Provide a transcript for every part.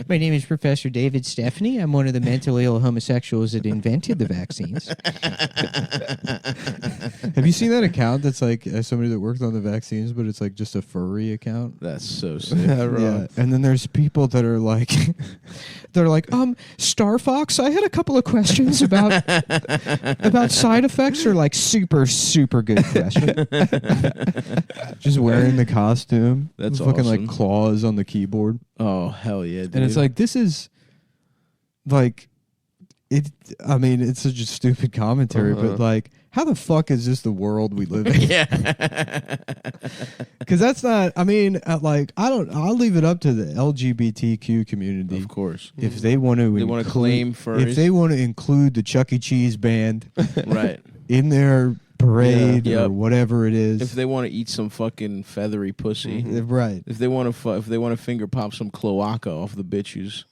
My name is Professor David Stephanie. I'm one of the mentally ill homosexuals that invented the vaccines. Have you seen that account that's like somebody that worked on the vaccines, but it's like just a furry account? That's so sick. Yeah. And then there's people that are like, they're like, Star Fox, I had a couple of questions about side effects, or like super, super good question. Just wearing the costume. That's fucking awesome. like claws on the keyboard. Oh, hell yeah, dude. And it's like, this is like, I mean, it's such a stupid commentary, but like, how the fuck is this the world we live in? Yeah. Because that's not, I mean, I'll leave it up to the LGBTQ community. Of course. If they want to, They want to claim furries. if they want to include the Chuck E. Cheese band Right. in their parade Yeah. or Yep. whatever it is. If they want to eat some fucking feathery pussy. Right. If they want to finger pop some cloaca off the bitches.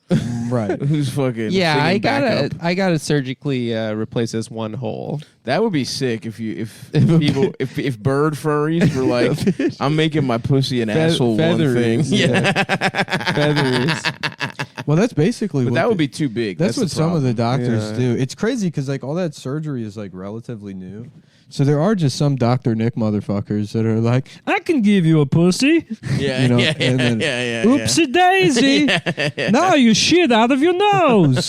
Right. Who's fucking Yeah, singing backup. I gotta surgically replace this one hole. That would be sick if bird furries were like, I'm making my pussy an asshole one thing. Featheries, yeah. Featheries. Well, that's basically But what that would be too big. That's what the some of the problem. doctors do. It's crazy because like all that surgery is like relatively new. So there are just some Dr. Nick motherfuckers that are like, I can give you a pussy. Yeah, You know, yeah, and then, yeah. Oopsie daisy. Now you shit out of your nose.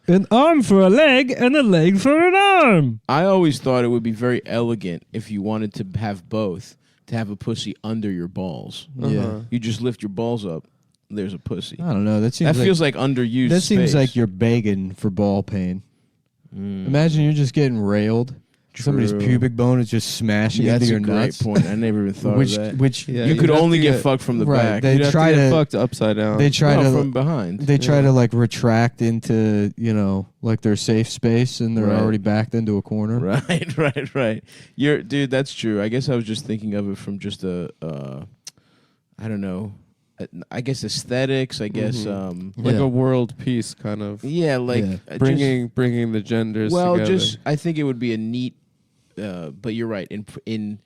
An arm for a leg and a leg for an arm. I always thought it would be very elegant if you wanted to have both, to have a pussy under your balls. Yeah. You just lift your balls up. There's a pussy. I don't know. That seems That feels like underused that seems space. like you're begging for ball pain. Imagine you're just getting railed. Somebody's True. pubic bone is just smashing Yeah, into that's your a great nuts. point. I never even thought Which, of that. which Yeah, you you'd could have only to get get- fucked from the right, back. they You'd have try to get to- fucked upside down. they try No, to from behind. They try to like retract into, like their safe space, and they're Right. already backed into a corner. Right. Dude, that's true. I guess I was just thinking of it from just I don't know. I guess aesthetics. I guess. like Yeah. a world peace kind of Yeah, like Yeah. bringing the genders together. I think it would be a neat. But you're right. In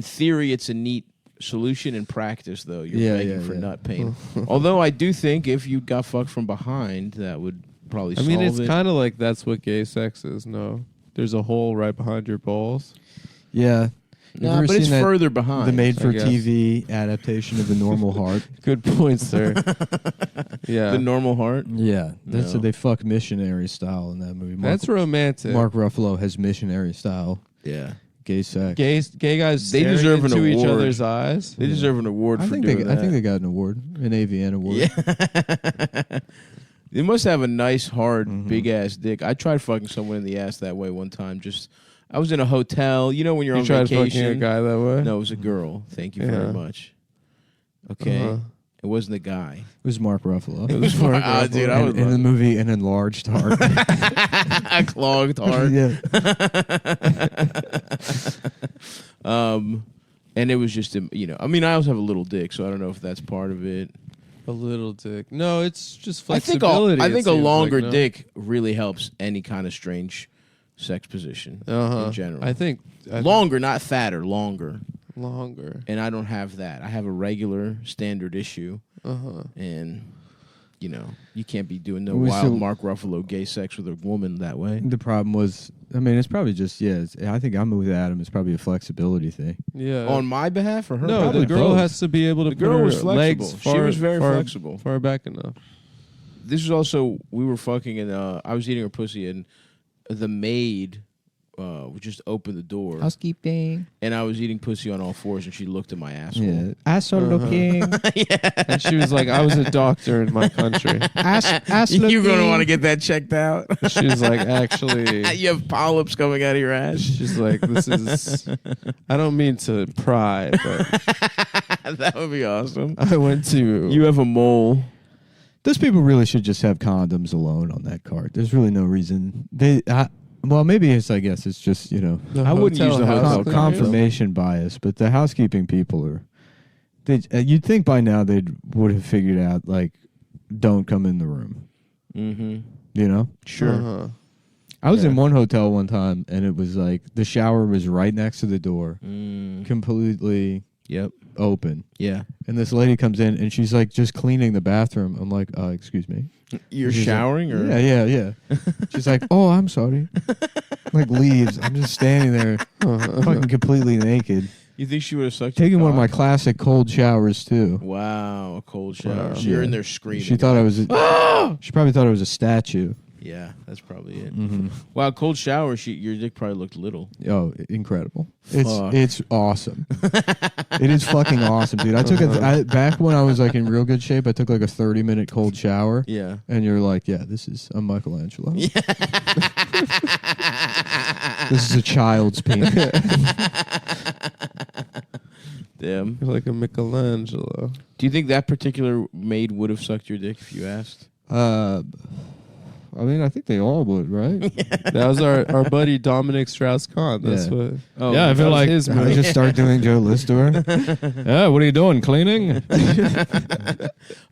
theory, it's a neat solution. In practice, though, you're begging for nut pain. Although I do think if you got fucked from behind, that would probably. I mean, it's it. kind of like that's what gay sex is. No, there's a hole right behind your balls. Yeah. No, ever but it's seen that- further behind. The I made-for-TV adaptation of The Normal Heart. Good point, sir. Yeah, the normal heart. Yeah, that's No. they fuck missionary style in that movie. that's romantic. Mark Ruffalo has missionary style Yeah, gay sex. Gay guys. They staring deserve an into each award. other's eyes. they deserve an award I for think doing I that. think they got an award, an AVN award. Yeah. They must have a nice, hard, big ass dick. I tried fucking someone in the ass that way one time. I was in a hotel. You know when you're You on tried vacation. fucking a guy that way. No, it was a girl. Thank you Yeah. very much. Okay, Uh-huh. it wasn't a guy. It was Mark Ruffalo. It was Mark Ruffalo. Dude, I was in the movie An Enlarged Heart. a clogged heart. Yeah. And it was just I mean, I also have a little dick, so I don't know if that's part of it. A little dick. No, it's just I think flexibility. I it think a seems longer like, no? dick really helps any kind of strange sex position in general. I think Longer, not fatter, longer. longer. And I don't have that. I have a regular standard issue, Uh-huh. and you can't be doing no Well, wild so- Mark Ruffalo gay sex with a woman that way. The problem was, I mean, it's probably just I think I'm with Adam. It's probably a flexibility thing. Yeah. On my behalf or her? no, probably the girl both. has to be able to The put girl her was legs flexible. far, She was very far, flexible. far back enough. This was also, we were fucking, and I was eating her pussy, and the maid just opened the door, Housekeeping. and I was eating pussy on all fours, and she looked at my asshole. Yeah. Asshole looking. And she was like, I was a doctor in my country. Ass looking. You're going to want to get that checked out. She was like, actually, You have polyps coming out of your ass. she's like, this is, I don't mean to pry, but That would be awesome. I went to, You have a mole. Those people really should just have condoms alone on that cart. There's really no reason. Well, maybe I guess it's just, the I wouldn't use the house hotel cleaners. confirmation bias, but the housekeeping people are. You'd think by now they would have figured out, like, don't come in the room. Mm-hmm. You know? Sure. Uh-huh. I was Yeah. in one hotel one time, and it was like the shower was right next to the door, completely Yep. open. Yeah. And this lady comes in and she's like just cleaning the bathroom. I'm like, excuse me. You're She's showering, like, or Yeah. She's like, oh, I'm sorry. Like leaves. I'm just standing there, fucking completely naked, you think she would have sucked? taking your one of my cock? classic cold showers too. Wow, a cold shower. Wow. So you're Yeah. in there screaming. She thought I was. She probably thought I was a statue. Yeah, that's probably it. Mm-hmm. Wow, cold shower. Your dick probably looked little. Oh, incredible! Fuck. It's awesome. It is fucking awesome, dude. I took back when I was like in real good shape. I took like a 30-minute cold shower. Yeah. And you're like, yeah, I'm Michelangelo. Yeah. This is a child's penis. Damn. You're like a Michelangelo. Do you think that particular maid would have sucked your dick if you asked? I mean, I think they all would, right? That was our buddy Dominic Strauss-Kahn. That's Yeah. what. Oh, Yeah, I feel that was like his I move. just start doing Joe List to her. Yeah, what are you doing? Cleaning?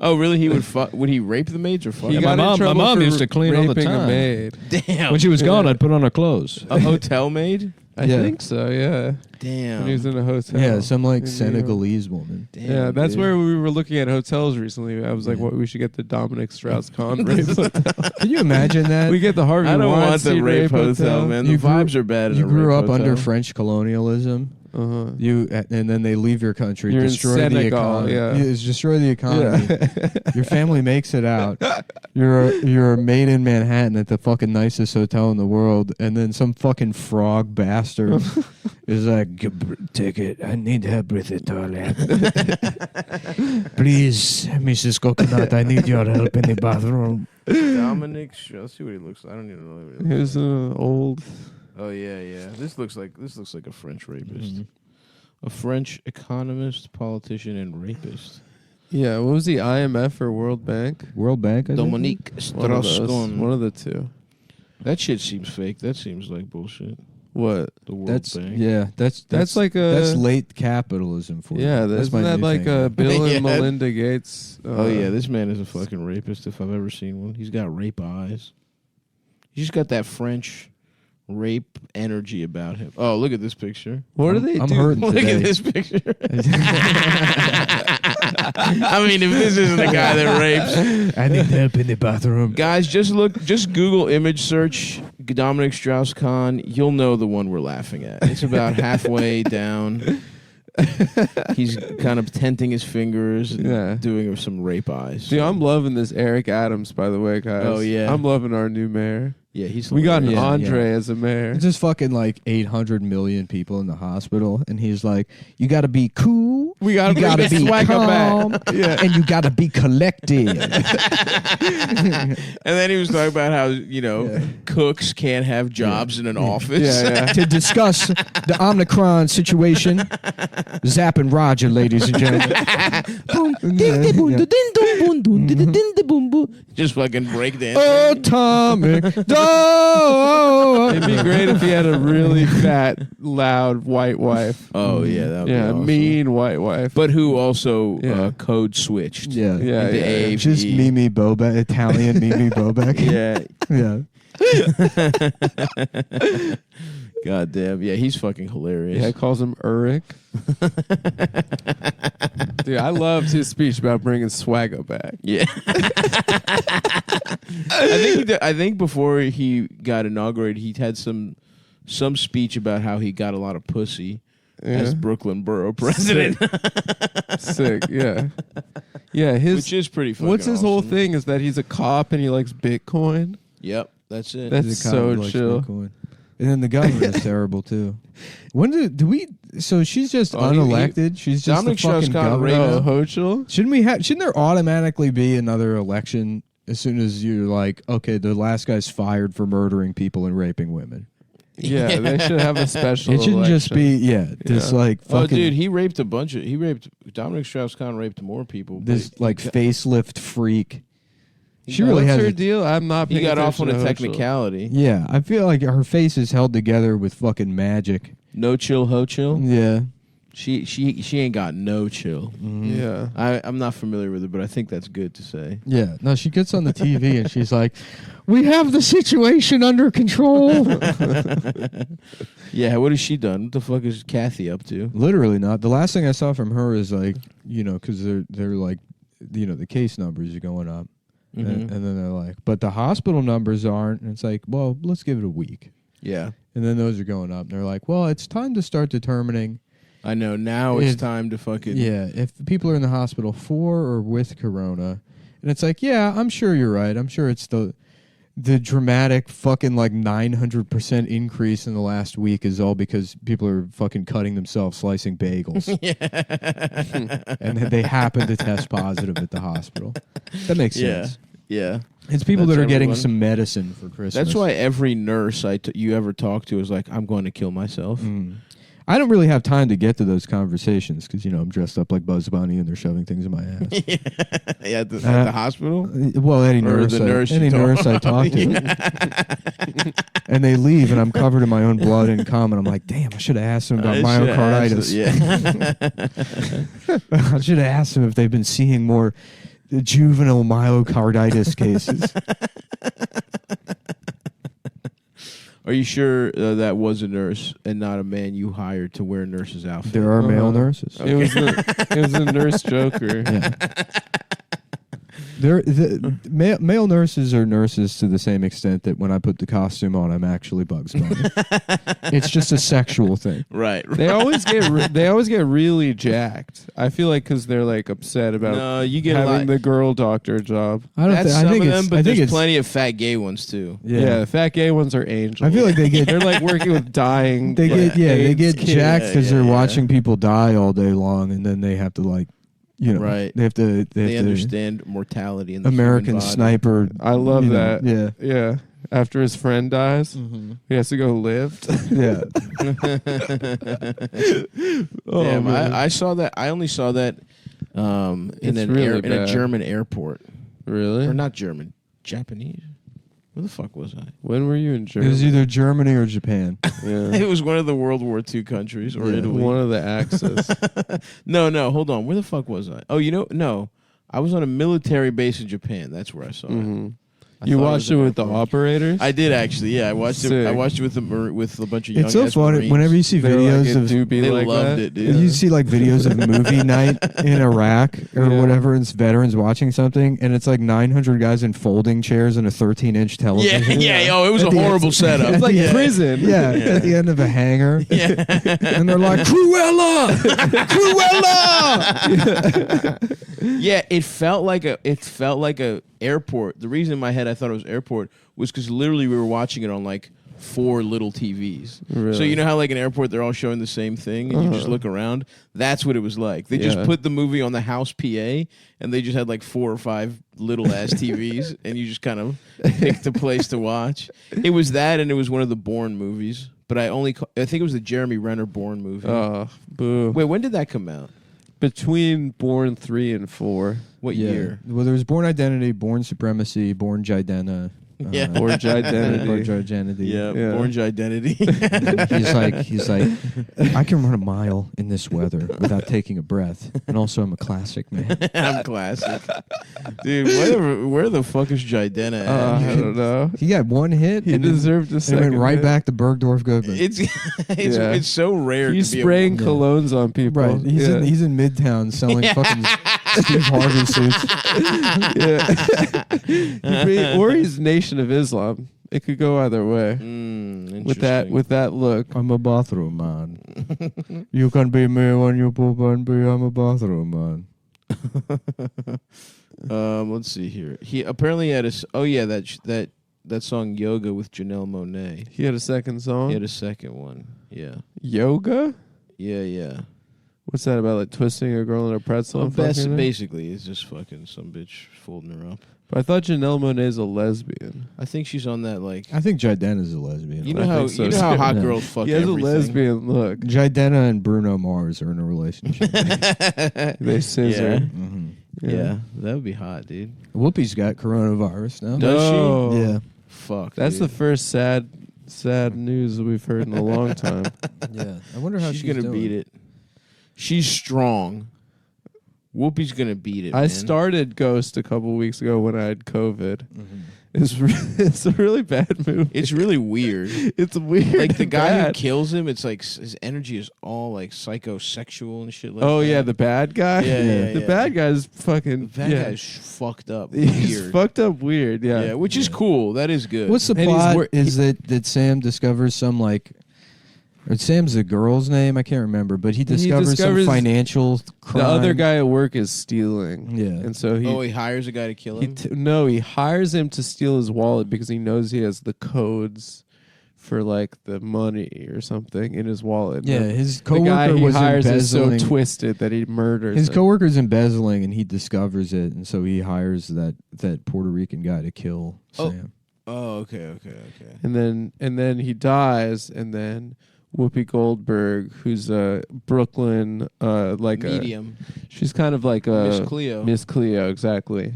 Oh, really? He would would he rape the maids or fuck? He Yeah, them? my got in mom- my trouble mom for used to clean all the raping a time. maid. Damn. When she was gone, I'd put on her clothes. a hotel maid? I Yeah. think so. Yeah. Damn. When he was in a hotel. Yeah, some like in New York. Senegalese woman. Damn, Yeah, that's dude. where we were looking at hotels recently. I was like, Yeah. "What? We should get the Dominic Strauss-Kahn rape hotel. Can you imagine that? We get the Harvey I don't want the Weinstein rape hotel, man. The You grew- vibes are bad. In You a grew rape up under hotel. French colonialism. Uh-huh. And then they leave your country, You're in destroy the Senegal, economy. yeah. Destroy the economy. Your family makes it out. You're a maid in Manhattan at the fucking nicest hotel in the world, and then some fucking frog bastard is like, "Take it. I need help with the toilet. Please, Mrs. Coconut, I need your help in the bathroom." Dominic. Let's see what he looks like. I don't even know. What he He looks was an old. Oh yeah. This looks like a French rapist, Mhm. a French economist, politician, and rapist. Yeah, what was he? IMF or World Bank? World Bank, I think? Dominique One of those. Strauss-Kahn. One of the two. That shit seems fake. That seems like bullshit. What? The World That's Bank. yeah. That's like a. that's late capitalism for Yeah, you. that's my that new like thing. Bill Yeah. and Melinda Gates. Oh yeah, this man is a fucking rapist if I've ever seen one. He's got rape eyes. He's just got that French rape energy about him. Oh, look at this picture. What do they I'm do? hurting Look today. at this picture. I mean, if this isn't a guy that rapes, I need help in the bathroom. guys, just Google image search Dominic Strauss-Kahn. You'll know the one we're laughing at. It's about halfway down. He's kind of tenting his fingers and Yeah. doing some rape eyes. Dude, I'm loving this Eric Adams, by the way, guys. Oh, yeah. I'm loving our new mayor. Yeah, he's. We got an hilarious. Andre as a mayor. It's just fucking like 800 million people in the hospital, and he's like, "You got to be cool. We gotta you got to bring the be swagger calm, back." Yeah. and you got to be collected." And then he was talking about how cooks can't have jobs in an office. Yeah, yeah. To discuss the Omicron situation, Zap and Roger, ladies and gentlemen. Just fucking break dance. Atomic dog. It'd be great if he had a really fat, loud white wife. Oh yeah, that would Yeah, be awesome. mean white wife. But who also Yeah. code switched. Yeah, Yeah, into yeah. AV. just Mimi Bobek, Italian Mimi Bobek. Yeah. yeah. God damn. Yeah, he's fucking hilarious. Yeah, calls him Ulrich. Dude, I loved his speech about bringing swagger back. Yeah. I think before he got inaugurated, he had some speech about how he got a lot of pussy as Brooklyn Borough president, Sick, yeah. Yeah, which is pretty fucking what's his whole awesome. thing is that he's a cop and he likes Bitcoin. Yep, that's it. That's He's a cop so who likes chill. Bitcoin. And then the governor is terrible too. When do we? So she's just Oh, he- unelected. She's just Dominic the fucking Strauss-Kahn governor. raped- Oh, Hochul? Shouldn't there automatically be another election as soon as you're like, okay, the last guy's fired for murdering people and raping women? Yeah, they should have a special It shouldn't just be just Yeah. like Oh, fucking dude, he raped Dominic Strauss-Kahn raped more people. but this like facelift freak. She got- really What's has her a- deal? I'm not he paying got off on attention a to Hochul. technicality. Yeah, I feel like her face is held together with fucking magic. No chill, ho chill. Yeah. She ain't got no chill. Yeah. I'm not familiar with it, but I think that's good to say. Yeah. No, she gets on the TV and she's like, "We have the situation under control." Yeah, what has she done? What the fuck is Kathy up to? Literally not. The last thing I saw from her is like, because they're like, the case numbers are going up, and then they're like, but the hospital numbers aren't. And it's like, well, let's give it a week. Yeah. And then those are going up. And they're like, well, it's time to start determining. I know. Now it's time to fucking... Yeah, if people are in the hospital for or with corona. And it's like, yeah, I'm sure you're right. I'm sure it's the dramatic fucking like 900% increase in the last week is all because people are fucking cutting themselves slicing bagels. And they happen to test positive at the hospital. That makes sense. Yeah. It's people That's that are getting everyone. some medicine for Christmas. That's why every nurse you ever talk to is like, I'm going to kill myself. I don't really have time to get to those conversations because, I'm dressed up like Bugs Bunny and they're shoving things in my ass. Yeah, at the hospital? Well, any Or nurse, the nurse any you talk- nurse I talk to. And they leave and I'm covered in my own blood and cum and I'm like, damn, I should have asked them about myocarditis. Yeah. I should have asked them if they've been seeing more juvenile myocarditis cases. Are you sure that was a nurse and not a man you hired to wear a nurse's outfit? There are male nurses. It was a nurse joker. Yeah. Male nurses are nurses to the same extent that when I put the costume on, I'm actually Bugs Bunny. It's just a sexual thing. Right. They always get really jacked. I feel like because they're like upset about No, you get a having lot. the girl doctor job. I That's I some think of it's. them, but I think there's it's plenty of fat gay ones too. Yeah, the fat gay ones are angels. I feel like they get. they're like working with dying. They get they AIDS get kids. jacked because Yeah, they're yeah. watching people die all day long, and then they have to like, Right. They have to. They understand mortality in the American human body. Sniper. I love that. Yeah. Yeah. After his friend dies, he has to go lift. Yeah. Damn, man. I saw that. I only saw that in It's really in a bad. German airport, Really? or not German, Japanese. Where the fuck was I? When were you in It Germany? was either Germany or Japan. Yeah. It was one of the World War II countries, or Yeah. Italy. One of the axes. No, hold on. Where the fuck was I? Oh, no. I was on a military base in Japan. That's where I saw it. Mhm. I You thought watched was it an with the airport. operators? I did actually. Yeah, I watched it. I Sick. watched it with with a bunch of young. It's so funny Marines. whenever you see They were like, videos it of. do be They like loved that? it, dude. You see like videos of movie night in Iraq or Yeah. whatever, and it's veterans watching something, and it's like 900 guys in folding chairs and a 13-inch Yeah, television. yeah. Oh, it was At a the end- horrible setup. It's like Yeah. prison. Yeah, at the end of a hangar. Yeah. And they're like, Cruella! Cruella! Yeah, it felt like a airport. The reason in my head I thought it was airport was because literally we were watching it on like 4 little TVs. Really? So you know how like an airport they're all showing the same thing and you just look around? That's what it was like. They just Yeah. put the movie on the house PA and they just had like 4 or 5 little ass TVs and you just kind of picked the place to watch. It was that and it was one of the Bourne movies. But I think it was the Jeremy Renner Bourne movie. Oh, boo. Wait, when did that come out? Between Born 3 and 4. What year? Well, there was Born Identity, Born Supremacy, Born Jidena. Yeah. Born Identity. Born Identity. Yeah, Yeah. Bourne's Identity. He's like, I can run a mile in this weather without taking a breath, and also I'm a classic man. I'm classic. Dude, where the fuck is Jidena at? I don't know. He got one hit, He and then- deserved a and second. went right hit. back to Bergdorf Goodman. It's Yeah. it's so rare He's to be spraying Yeah. colognes on people. Right, he's in Midtown selling fucking Steve Harvey suits. Or he's Nation of Islam. It could go either way. With that look. I'm a bathroom man. You can be me when you poop and be. I'm a bathroom man. Let's see here. He apparently had that song Yoga with Janelle Monáe. He had a second song. He had a second one. Yeah. Yoga? Yeah. What's that about? Like twisting a girl in a pretzel? Well, and fucking her? basically, it's just fucking some bitch folding her up. But I thought Janelle Monáe's a lesbian. I think she's on that like. I think Jidena is a lesbian. You know I how think so, you know how too. hot Yeah. girls fuck He has everything. a lesbian look. Jidena and Bruno Mars are in a relationship. They scissor. Yeah. Mm-hmm. Yeah, that would be hot, dude. Whoopi's got coronavirus now. Does No. she? Yeah. Fuck. That's the dude. first sad news that we've heard in a long time. Yeah. I wonder how she's gonna doing. beat it. She's strong. Whoopi's gonna beat it. I man. started Ghost a couple weeks ago when I had COVID. Mm-hmm. It's a really bad movie. It's really weird. It's weird. Like the and guy who bad. kills him, it's like his energy is all like psychosexual and shit like Oh that. yeah, the bad guy. Yeah. The bad guy's fucking. That yeah. guy's fucked up. He's Weird. fucked up weird. Yeah. Yeah, which is cool. That is good. What's the And he's plot? Is that Sam discovers some like, or Sam's the girl's name? I can't remember, but he discovers some financial crime. The other guy at work is stealing. Yeah. And so he hires a guy to kill him? he hires him to steal his wallet because he knows he has the codes for like the money or something in his wallet. Yeah, And his the guy coworker he was hires is so embezzling. twisted that he murders His him. coworker's embezzling, and he discovers it, and so he hires that Puerto Rican guy to kill Oh. Sam. Oh, okay. And then he dies, and then Whoopi Goldberg, who's a Brooklyn Medium. she's kind of like a Miss Cleo. Miss Cleo, exactly.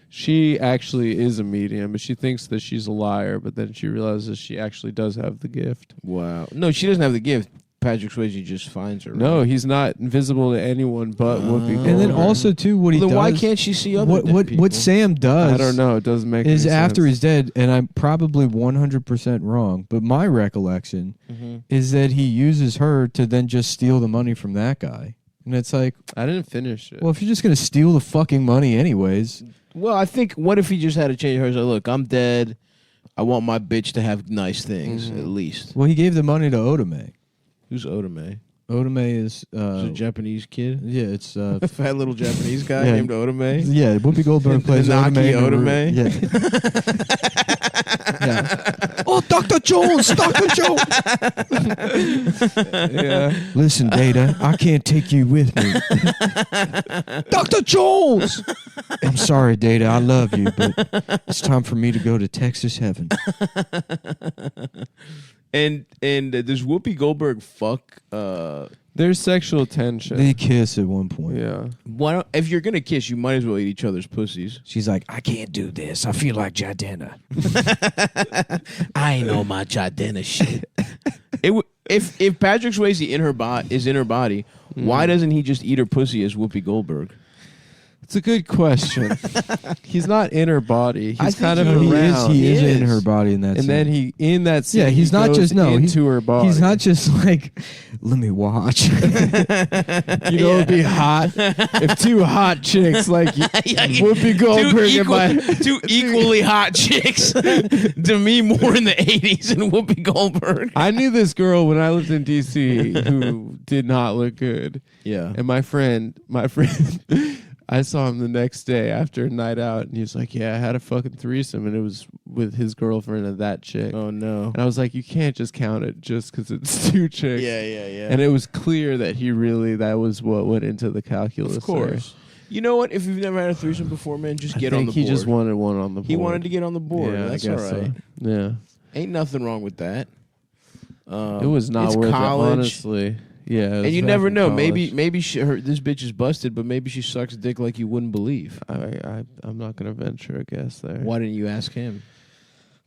She actually is a medium, but she thinks that she's a liar, but then she realizes she actually does have the gift. Wow. No, she doesn't have the gift. Patrick Swayze just finds her. No, right? he's not invisible to anyone but Whoopi Goldberg. And then also too, what he Well, then does. why can't she see other dead what people? Sam does? I don't know. It doesn't make Is any after sense. he's dead, and I'm probably 100% wrong, but my recollection Mhm. is that he uses her to then just steal the money from that guy. And it's like, I didn't finish it. well, if you're just gonna steal the fucking money anyways, Well, I think what if he just had to change her? Like, look, I'm dead. I want my bitch to have nice things at least. well, he gave the money to Otome. Who's Otome? Otome is Is it a Japanese kid? yeah, it's A fat little Japanese guy Yeah. named Otome. yeah. Whoopi Goldberg plays Naki Otome. Otome? Yeah. Yeah. Oh, Dr. Jones, Dr. Jones. Yeah. Listen, Data, I can't take you with me. Dr. Jones. I'm sorry, Data. I love you, but it's time for me to go to Texas heaven. And does Whoopi Goldberg fuck? There's sexual tension. They kiss at one point. Yeah. Why don't, if you're gonna kiss, you might as well eat each other's pussies. She's like, I can't do this. I feel like Jadena. I ain't know my Jadena shit. If Patrick Swayze is in her body, why doesn't he just eat her pussy as Whoopi Goldberg? It's a good question. He's not in her body. I He's think kind of he around. He is in is. her body in that And scene. then he in that scene. Yeah, he's he not goes just into her body. He's not just like, let me watch. You know, it'd be hot if two hot chicks like Whoopi Goldberg and my. two equally hot chicks. Demi Moore in the 80s and Whoopi Goldberg. I knew this girl when I lived in DC who did not look good, Yeah. and my friend, I saw him the next day after a night out, and he was like, "Yeah, I had a fucking threesome, and it was with his girlfriend and that chick." Oh no. And I was like, "You can't just count it just because it's two chicks." Yeah. And it was clear that that was what went into the calculus. Of course. You know what? If you've never had a threesome before, man, just get I on think the he board. just wanted one on the board. He wanted to get on the board. Yeah, That's I all guess right. so. Yeah. Ain't nothing wrong with that. It was not it's worth college. it, honestly. Yeah, it was And you back never in know. college. Maybe this bitch is busted, but maybe she sucks dick like you wouldn't believe. I'm not gonna venture a guess there. Why didn't you ask him?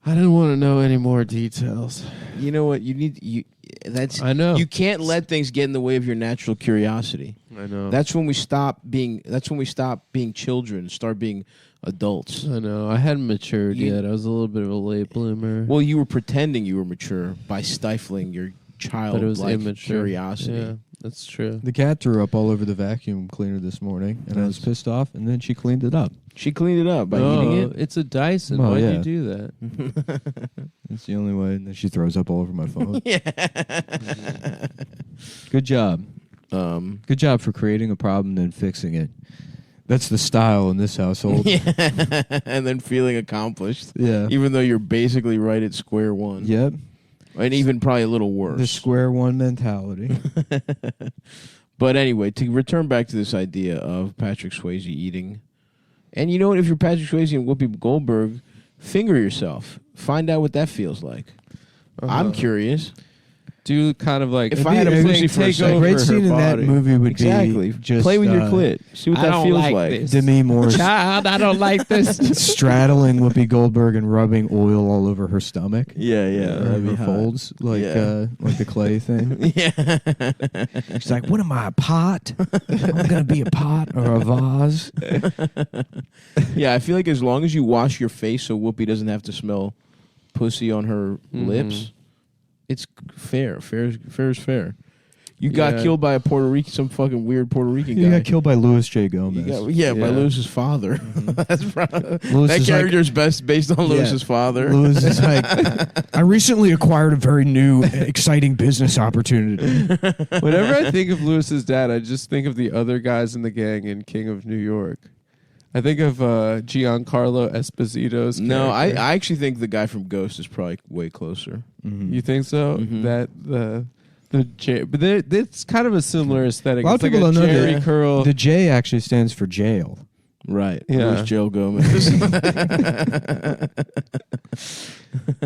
I didn't want to know any more details. You know what? That's I know. you can't let things get in the way of your natural curiosity. I know. That's when we stop being children, start being adults. I know. I hadn't matured You- yet. I was a little bit of a late bloomer. Well, you were pretending you were mature by stifling your but it was childlike immature. curiosity. Yeah, that's true. The cat threw up all over the vacuum cleaner this morning, and I was pissed off, and then she cleaned it up. She cleaned it up by eating it. It's a Dyson. Well, Why'd yeah. you do that? That's the only way. And then she throws up all over my phone. Good job. Good job for creating a problem and fixing it. That's the style in this household. And then feeling accomplished, Yeah. even though you're basically right at square one. Yep. And even probably a little worse. The square one mentality. But anyway, to return back to this idea of Patrick Swayze eating, and you know what? If you're Patrick Swayze and Whoopi Goldberg, finger yourself. Find out what that feels like. I'm curious. do kind of like If I had a pussy for a take second. over great her scene in that body. movie would Exactly. be just Play with your clit. See what I that don't feels like like. this. Demi Moore Child, I don't like this. straddling Whoopi Goldberg and rubbing oil all over her stomach. Yeah, yeah. Or That'd be her hot. folds, like Yeah. like the clay thing. Yeah. She's like, "What am I, a pot? I'm gonna be a pot or a vase." Yeah, I feel like as long as you wash your face so Whoopi doesn't have to smell pussy on her lips, it's fair. Fair is fair. You got Yeah. killed by a Puerto Rican, some fucking weird Puerto Rican guy. He got killed by Louis J. You Gomez. got- by Yeah. Lewis's father. That's probably, Louis that is like- character's best based on Lewis's father. Louis is like, "I recently acquired a very new, exciting business opportunity." Whenever I think of Lewis's dad, I just think of the other guys in the gang in King of New York. I think of Giancarlo Esposito's No, character. I actually think the guy from Ghost is probably way closer. You think so? Mhm. That but it's kind of a similar aesthetic. A lot It's of like people a don't know Jerry that curl. the J actually stands for jail. Right. Yeah. Louis Joe Gomez.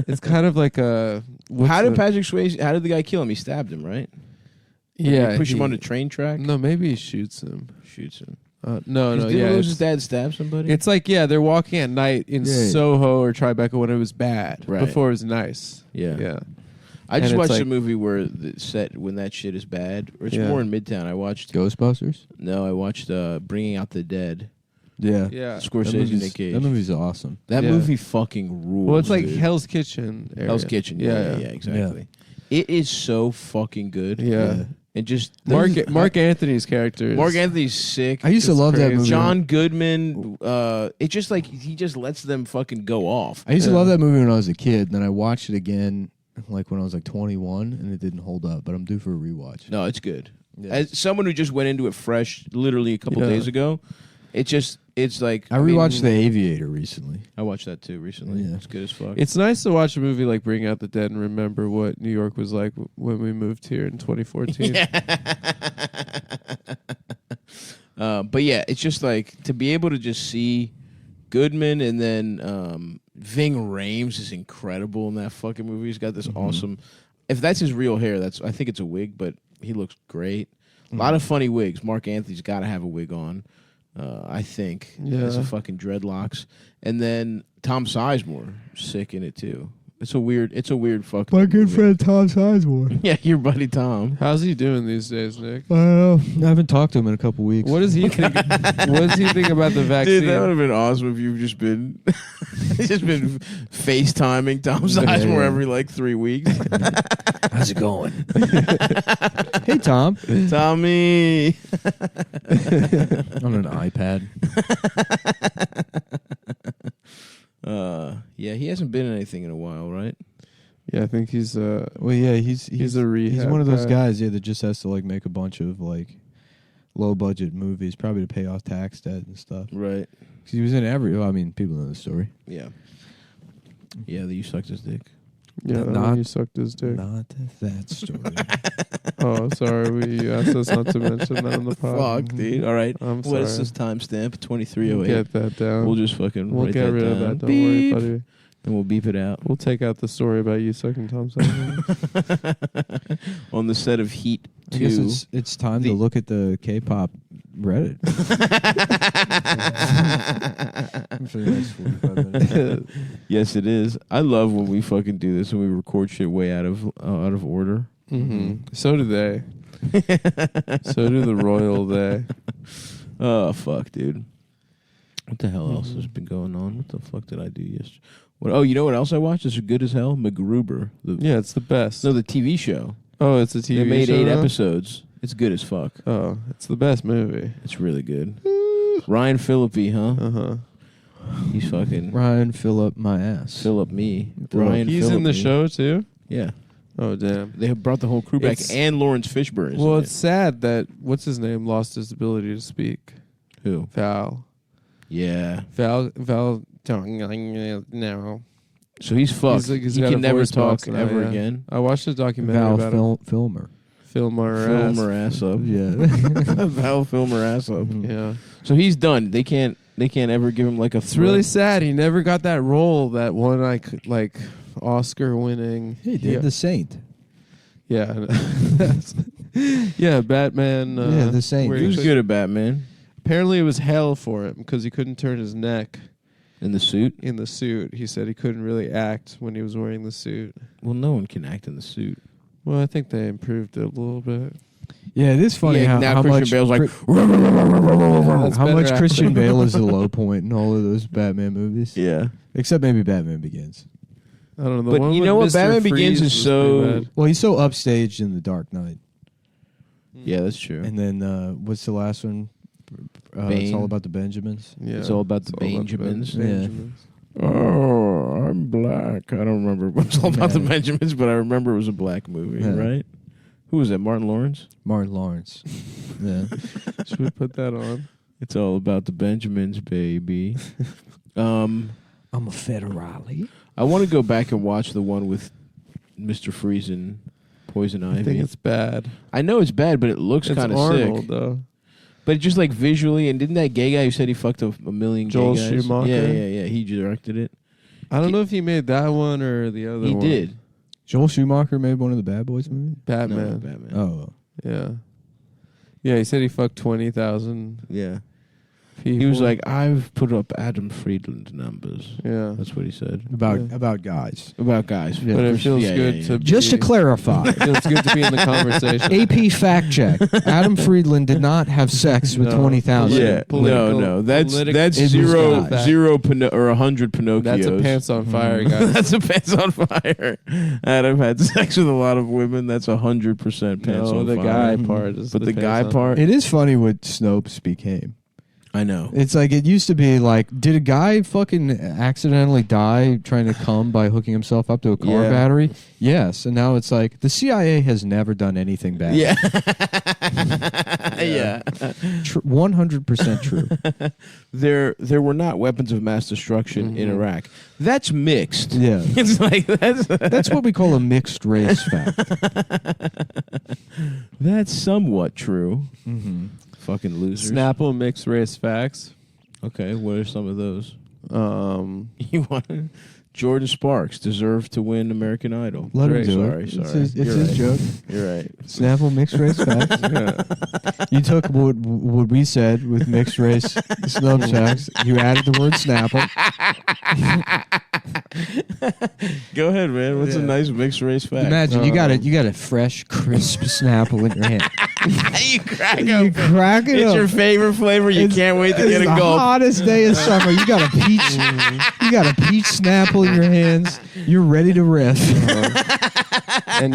It's kind of like a. How did Patrick Swayze? How did the guy kill him? He stabbed him, right? Yeah, He push him on the train track. No, maybe he shoots him. Shoots him. No, Didn't yeah. Lewis's dad stab somebody? It's like they're walking at night in Yeah. Soho or Tribeca when it was bad. Right. Before it was nice. Yeah. Yeah. I and just it's watched a like- movie where the set when that shit is bad. Or it's Yeah. more in Midtown. I watched. Ghostbusters. No, I watched Bringing Out the Dead. Yeah, Yeah. Scorsese and Nick Cage. That movie's awesome. That Yeah. movie fucking rules. Well, it's like dude. Hell's Kitchen. Area. Hell's Kitchen. Yeah, exactly. It is so fucking good. Yeah. And just Mark Anthony's character. Mark Anthony's sick. I used to It's love that crazy. movie. John Goodman. It just like he just lets them fucking go off. I used to Yeah. love that movie when I was a kid. And then I watched it again, like when I was like 21, and it didn't hold up. But I'm due for a rewatch. No, it's good. Yeah. As someone who just went into it fresh, literally a couple Yeah. days ago, it's like I rewatched The Aviator recently. I watched that too recently. Yeah. It's good as fuck. It's nice to watch a movie like Bring Out the Dead and remember what New York was like when we moved here in 2014. But yeah, it's just like to be able to just see Goodman and then Ving Rhames is incredible in that fucking movie. He's got this awesome. If that's his real hair, I think it's a wig, but he looks great. A lot of funny wigs. Mark Anthony's got to have a wig on. I think. Yeah. It's a fucking dreadlocks. And then Tom Sizemore, sick in it too. It's a weird fucking movie. Tom Sizemore. Yeah, your buddy Tom. How's he doing these days, Nick? I don't know. I haven't talked to him in a couple weeks. What does he think? What does he think about the vaccine? Dude, that would have been awesome if you've just been FaceTiming Tom Sizemore yeah. every like 3 weeks. How's it going? Hey, Tom. Tommy. On an iPad. Yeah, he hasn't been in anything in a while, right? Yeah, I think he's Well, yeah, he's a rehab. He's one of those guy. guys, that just has to like make a bunch of like low budget movies, probably to pay off tax debt and stuff. Right. 'Cause he was in every. Well, I mean, people know the story. Yeah. Yeah, that you sucked his dick. Yeah, that Not- one you sucked his dick. Not that story. Oh, sorry. You asked us not to mention that on the pod. Fuck, dude. All right. I'm What is sorry. this timestamp? We'll 2308. get that down. We'll just fucking We'll write get that rid of down. that. Don't Beep. worry, buddy. And we'll beep it out. We'll take out the story about you sucking Tom's dick. On the set of Heat I guess 2. it's time The- to look at the K-pop Reddit. For the next 45 minutes. Yes, it is. I love when we fucking do this and we record shit way out of order. So do they. So do the royal they. Oh fuck, dude. What the hell else has been going on? What the fuck did I do yesterday? What? Oh, you know what else I watched? This is good as hell. MacGruber. Yeah, it's the best. No, the TV show. Oh, it's a TV They made show 8 now? episodes. It's good as fuck. Oh, it's the best movie. It's really good. Ryan Phillippe, huh? Uh-huh. He's fucking Ryan, fill up my ass. Philip me. Phillip. Ryan He's in the Phillippe. show too? Yeah. Oh, damn. They have brought the whole crew back, It's- and Lawrence Fishburne is Well, in it's sad that, what's his name, lost his ability to speak. it. Who? Val. Yeah. No. So he's fucked. He's he got can a never voice talk box now, ever yeah. again. I watched a documentary Val about him. Filmer. Film her Film ass. her ass up. Yeah. Val film her ass up. Yeah. So he's done. They can't ever give him like a. It's really sad. He never got that role, that one like Oscar winning. He did The Saint. Yeah. Yeah, Batman. Yeah, the same. where He was could- good at Batman Apparently, it was hell for him because he couldn't turn his neck in the suit. in the suit. He said he couldn't really act when he was wearing the suit. Well, no one can act in the suit. Well, I think they improved it a little bit. Yeah, it is funny Yeah, now how Christian much Bale's like, That's how better much Christian acting. Bale is the low point in all of those Batman movies. yeah. Except maybe Batman Begins. I don't know. The But one you with know what? Mr. Batman Freeze Begins is was so- pretty bad. Well, he's so upstaged in The Dark Knight. Yeah, that's true. And then what's the last one? It's Bane. all about the Benjamins. Yeah. It's all about the It's all about the Benjamins. Benjamins. Oh, I'm black. I don't remember what's all about the Yeah. Benjamins, but I remember it was a black movie, Yeah. right? Who was that? Martin Lawrence? Martin Lawrence. Yeah. Should we put that on? It's all about the Benjamins, baby. I'm a federale. I want to go back and watch the one with Mr. Freeze and Poison Ivy. I think it's bad. I know it's bad, but it looks It's kind of Arnold, sick. though. But just like visually, and didn't that gay guy who said he fucked a million Joel gay guys? Schumacher? Yeah. He directed it. I don't know if he made that one or the other He one. did. Joel Schumacher made one of the Bad Boys movies? Batman. No, Batman. Oh. Yeah. Yeah, he said he fucked 20,000 Yeah. people. He was like, I've put up Adam Friedland numbers. yeah. That's what he said. About guys. About guys. Yeah. But it feels Yeah, good yeah, to yeah. Just to be, clarify, it feels good to be in the conversation. AP fact check. Adam Friedland did not have sex with No. 20,000. Yeah, Political- no. That's political- It zero, was guys. zero or 100 Pinocchios. That's a pants on fire guy. That's a pants on fire. Adam had sex with a lot of women. That's 100% pants No, on the fire. guy part is But the pants guy on part, It is funny what Snopes became. I know. It's like it used to be like, did a guy fucking accidentally die trying to come by hooking himself up to a car Yeah. battery? Yes. And now it's like the CIA has never done anything bad. Yeah. Yeah. 100% true. There were not weapons of mass destruction in Iraq. That's mixed. Yeah. It's like That's what we call a mixed race fact. that's somewhat true. Mm-hmm. Fucking losers. Snapple mixed race facts. Okay, what are some of those? You want Jordan Sparks deserved to win American Idol. Let him Great. do Sorry, it. sorry. It's his You're right. joke. You're right. Snapple mixed race facts. Yeah. You took what we said with mixed race snub facts. You added the word Snapple. Go ahead, man. What's a Yeah. nice mixed race fact? Imagine you got a fresh, crisp Snapple in your hand. you crack You open. crack it It's up. your favorite flavor. You can't wait to It's get a the gulp. hottest day of summer. You got a peach. You got a peach Snapple in your hands. You're ready to riff. And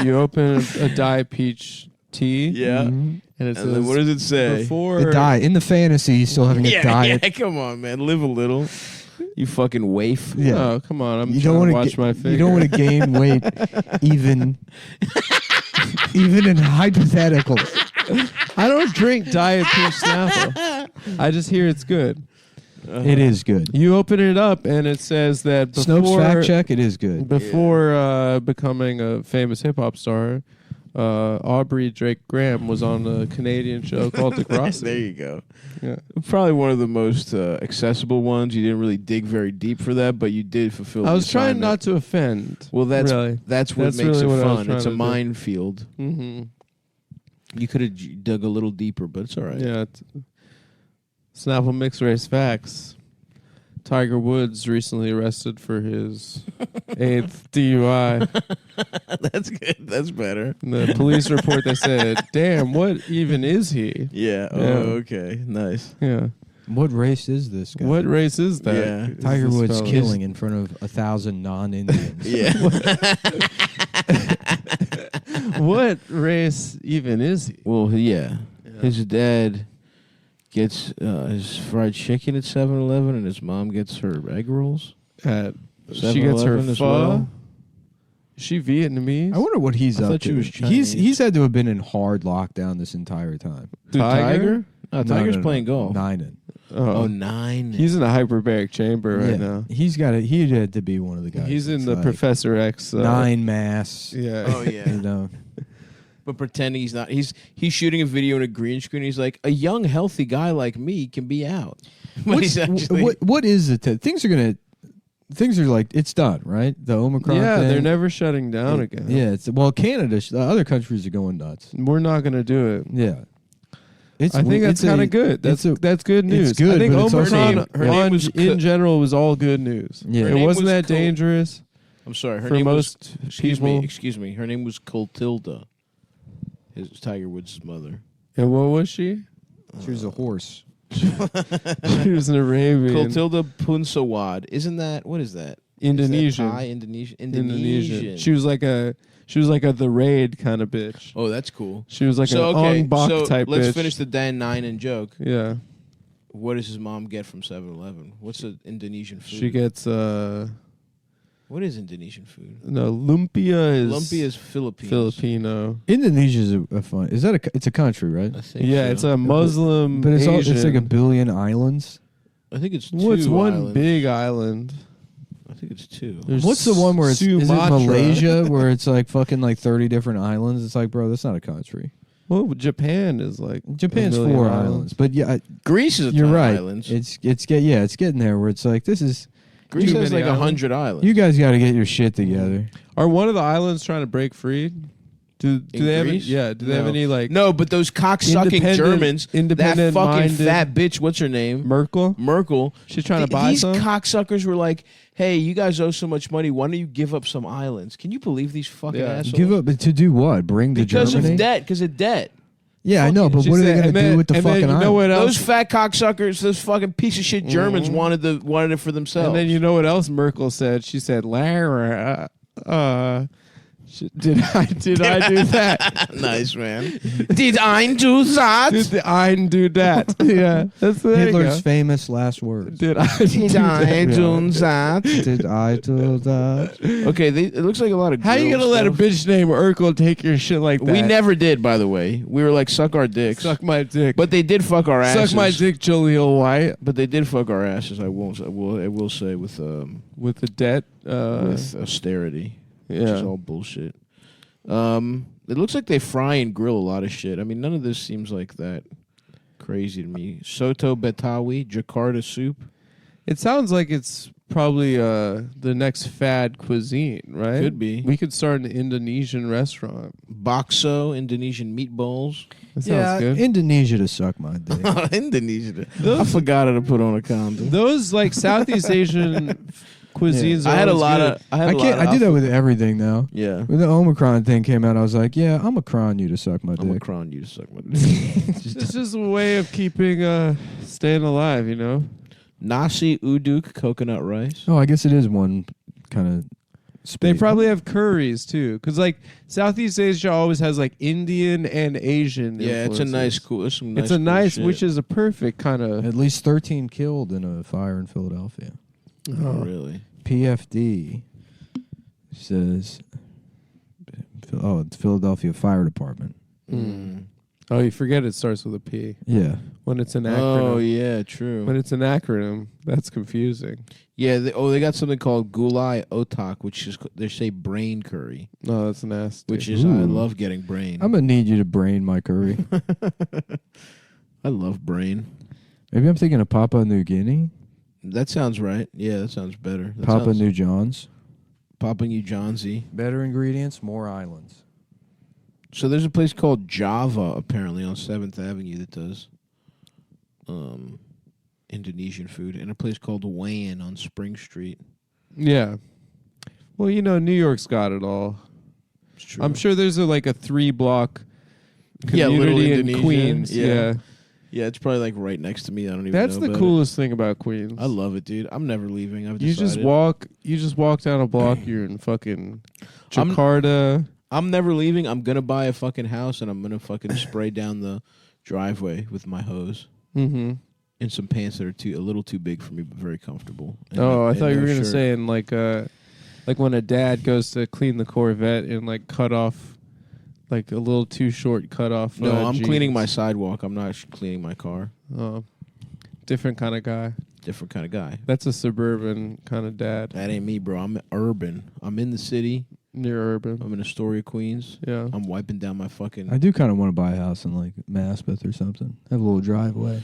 you open a Diet Peach tea. Yeah. Mhm. And it says, And then what does it say? before The diet in the fantasy, you're still having a Yeah, diet. yeah, come on, man. Live a little. You fucking waif. Yeah. Oh, come on. I'm You trying don't to want watch my figure. You don't want to gain weight, even in hypotheticals. I don't drink Diet Peach Snapple. I just hear it's good. It is good. You open it up and it says that Snopes before fact check. It is good. before becoming a famous hip hop star, Aubrey Drake Graham was on a Canadian show called The Crossing. There you go. Yeah. Probably one of the most accessible ones. You didn't really dig very deep for that, but you did fulfill. I the was trying assignment. not to offend. Well, that's really. that's what That's makes really it what I was fun. trying It's a to do. minefield. Mm-hmm. You could have dug a little deeper, but it's all right. Yeah. Snapple mixed race facts. Tiger Woods recently arrested for his 8th DUI. That's good. That's better. In the police report, they said, "Damn, what even is he?" Yeah. Oh, Yeah. okay. Nice. Yeah. What race is this guy? What race is that? Yeah. Is Tiger this Woods fella? killing in front of 1,000 non-Indians. Yeah. What race even is he? Well, yeah. His dad gets his fried chicken at 7-Eleven, and his mom gets her egg rolls. She gets her 7-Eleven as pho. well. Is she Vietnamese? I wonder what he's I up thought to. she was Chinese. He's had to have been in hard lockdown this entire time. Who, Tiger? No, Tiger's playing golf. Ninen. Oh, 9. He's in a hyperbaric chamber right now. He's got it. He had to be one of the guys. He's in that's the like Professor X. 9 mass. Yeah. Oh yeah. You know. But pretending he's not. He's shooting a video in a green screen. He's like, a young, healthy guy like me can be out. But he's actually, what is it? Things are gonna. things are like it's done, right? The Omicron. Yeah, thing. they're never shutting down again. Yeah, Canada, the other countries are going nuts. We're not gonna do it. Yeah, I think that's kind of good. That's good news. good, I think but it's also- Omicron Her name was in general was all good news. Yeah. Her It name wasn't was that dangerous I'm sorry. Her for name most was. Excuse people. me. Excuse me. Her name was Clotilda. His Tiger Woods' mother. And what was she? she was a horse. She was an Arabian. Clotilda Punsawad. Isn't that what is that? Indonesian. Is that Thai? Indonesian. Indonesian. She was like a the raid kind of bitch. Oh, that's cool. She was like So an okay, Ong Bak so type let's bitch. finish the Dan Nine and joke. Yeah. What does his mom get from 7-Eleven? What's the Indonesian food? She gets What is Indonesian food? no, lumpia is Lumpia is Philippines. Filipino. Indonesia's a fun. Is that it's a country, right? I think Yeah, so. it's a Muslim But it's Asian. it's like a billion islands. I think it's two What's one islands. big island? I think it's two. There's What's the one where it's is it Sumatra. Malaysia where it's like fucking like 30 different islands? It's like, bro, that's not a country. Well, Japan is like Japan's a million 4 islands, but yeah, Greece is a you're ton of right. islands. It's getting there where it's like this is Greece too has many like islands. 100 islands. you guys got to get your shit together. Are one of the islands trying to break free? Do In they have any, Greece? do they have No. any like No, but those cocksucking Independent- Germans, that independent fucking minded- fat bitch, what's her name? Merkel? Merkel. She's trying to buy these some. cocksuckers were like, "Hey, you guys owe so much money. Why don't you give up some islands?" Can you believe these fucking Yeah. assholes? Give up to do what? Bring to because Germany? of debt. Because of debt. Yeah, I know, but She what are they said- going to and do then- with the and then fucking you know island? what Those else? fat cocksuckers, those fucking piece of shit Germans Mhm. wanted it for themselves. And then you know what else Merkel said? She said, "Lara, did I do that? nice, man. Did I do that? Did I do that? Yeah, that's there you Hitler's go. famous last words. Did I do Did I that? do that? Did I do that? Okay, it looks like a lot of. How you grill gonna let a stuff. bitch named Urkel take your shit like that? We never did, by the way. We were like, suck our dicks. suck my dick. But they did fuck our asses. Suck my dick, Jaleel White, But they did fuck our asses. I will say with with the debt. with austerity, which is Yeah. all bullshit. It looks like they fry and grill a lot of shit. I mean, none of this seems like that crazy to me. Soto Betawi, Jakarta soup. It sounds like it's probably the next fad cuisine, right? Could be. We could start an Indonesian restaurant. Bakso, Indonesian meatballs. That sounds good. Indonesia to suck my dick. Indonesia. I forgot how to put on a condom. Those like Southeast Asian cuisines. I Are had a always lot good. of. I had I a lot can't. of I do that with everything though. Yeah. When the Omicron thing came out, I was like, yeah, I'm Omicron you to suck my I'm gonna dick. crown you to suck my dick. It's just a way of keeping staying alive, you know. Nasi uduk coconut rice. Oh, I guess it is one kind of. They probably have curries too, because like Southeast Asia always has like Indian and Asian. Yeah, it's a influences. nice cool. It's some nice. It's a cool nice, shit. which is a perfect kind of. At least 13 killed in a fire in Philadelphia. Oh, really? PFD says, oh, it's Philadelphia Fire Department. Mm. Oh, you forget it starts with a P Yeah. when it's an acronym. Oh yeah, true. When it's an acronym, that's confusing. Yeah. They got something called gulai otak, which is they say brain curry, No, that's nasty. which is I Ooh. love getting brain. I'm going to need you to brain my curry. I love brain. Maybe I'm thinking of Papua New Guinea, That sounds right. Yeah, that sounds better. That Papua sounds- New Johns. Papua New Johnsy. Better ingredients, more islands. So there's a place called Java apparently on 7th Avenue that does Indonesian food, and a place called Wan on Spring Street. Yeah. Well, you know, New York's got it all. It's true. I'm sure there's like a 3-block Yeah, little community in Indonesia. Queens. Yeah. Yeah. Yeah, it's probably like right next to me. I don't even That's know the about coolest thing about Queens. it. I love it, dude. I'm never leaving. I've You just decided. walk down a block, you're in fucking I'm- Jakarta. I'm never leaving. I'm gonna buy a fucking house and I'm gonna fucking spray down the driveway with my hose Mm-hmm. in some pants that are a little too big for me, but very comfortable. And Oh, I and thought you no were gonna shirt. say in like when a dad goes to clean the Corvette and like cut off like a little too short cut off. No, I'm cleaning my jeans. sidewalk. I'm not cleaning my car. Oh, different kind of guy. Different kind of guy. That's a suburban kind of dad. That ain't me, bro. I'm urban. I'm in the city. Near urban. I'm in Astoria, Queens. Yeah. I'm wiping down my fucking. I do kind of want to buy a house in like Maspeth or something. Have a little driveway.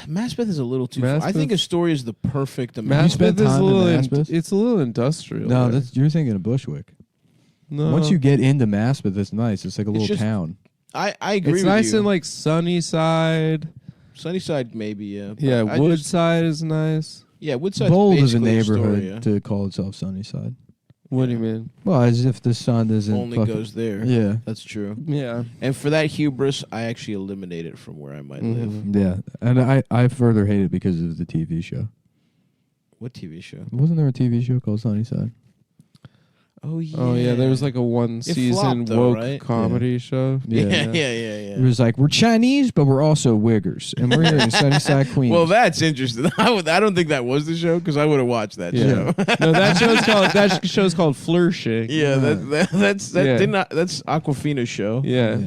Maspeth is a little too. I Maspeth- think Astoria is the perfect amount. spent Maspeth is a time in little. Maspeth? It's a little industrial. No, there. that's you're thinking of Bushwick. no. Once you get into Maspeth, it's nice. It's like a little just- town. I agree. it's with nice you. in like Sunnyside. Sunnyside, maybe. Yeah. But Yeah, I just- Woodside is nice. Yeah, Woodside's Bold is a basically neighborhood Astoria. to call itself Sunnyside. What do you mean? Well, as if the sun isn't Only fucking- goes there. Yeah, That's true. Yeah. And for that hubris, I actually eliminate it from where I might live. Mhm. yeah, and I further hate it because of the TV show. What TV show? Wasn't there a TV show called Sunnyside? Oh yeah. Oh yeah, there was like a one season flopped, though, woke right? comedy show. Yeah. It was like we're Chinese, but we're also Wiggers, and we're here in Sunnyside, Queens. Well, that's interesting. I don't think that was the show because I would have watched that Yeah. show. No, that show's called Flourishing. Yeah, that's Yeah. that's Aquafina's show. Yeah.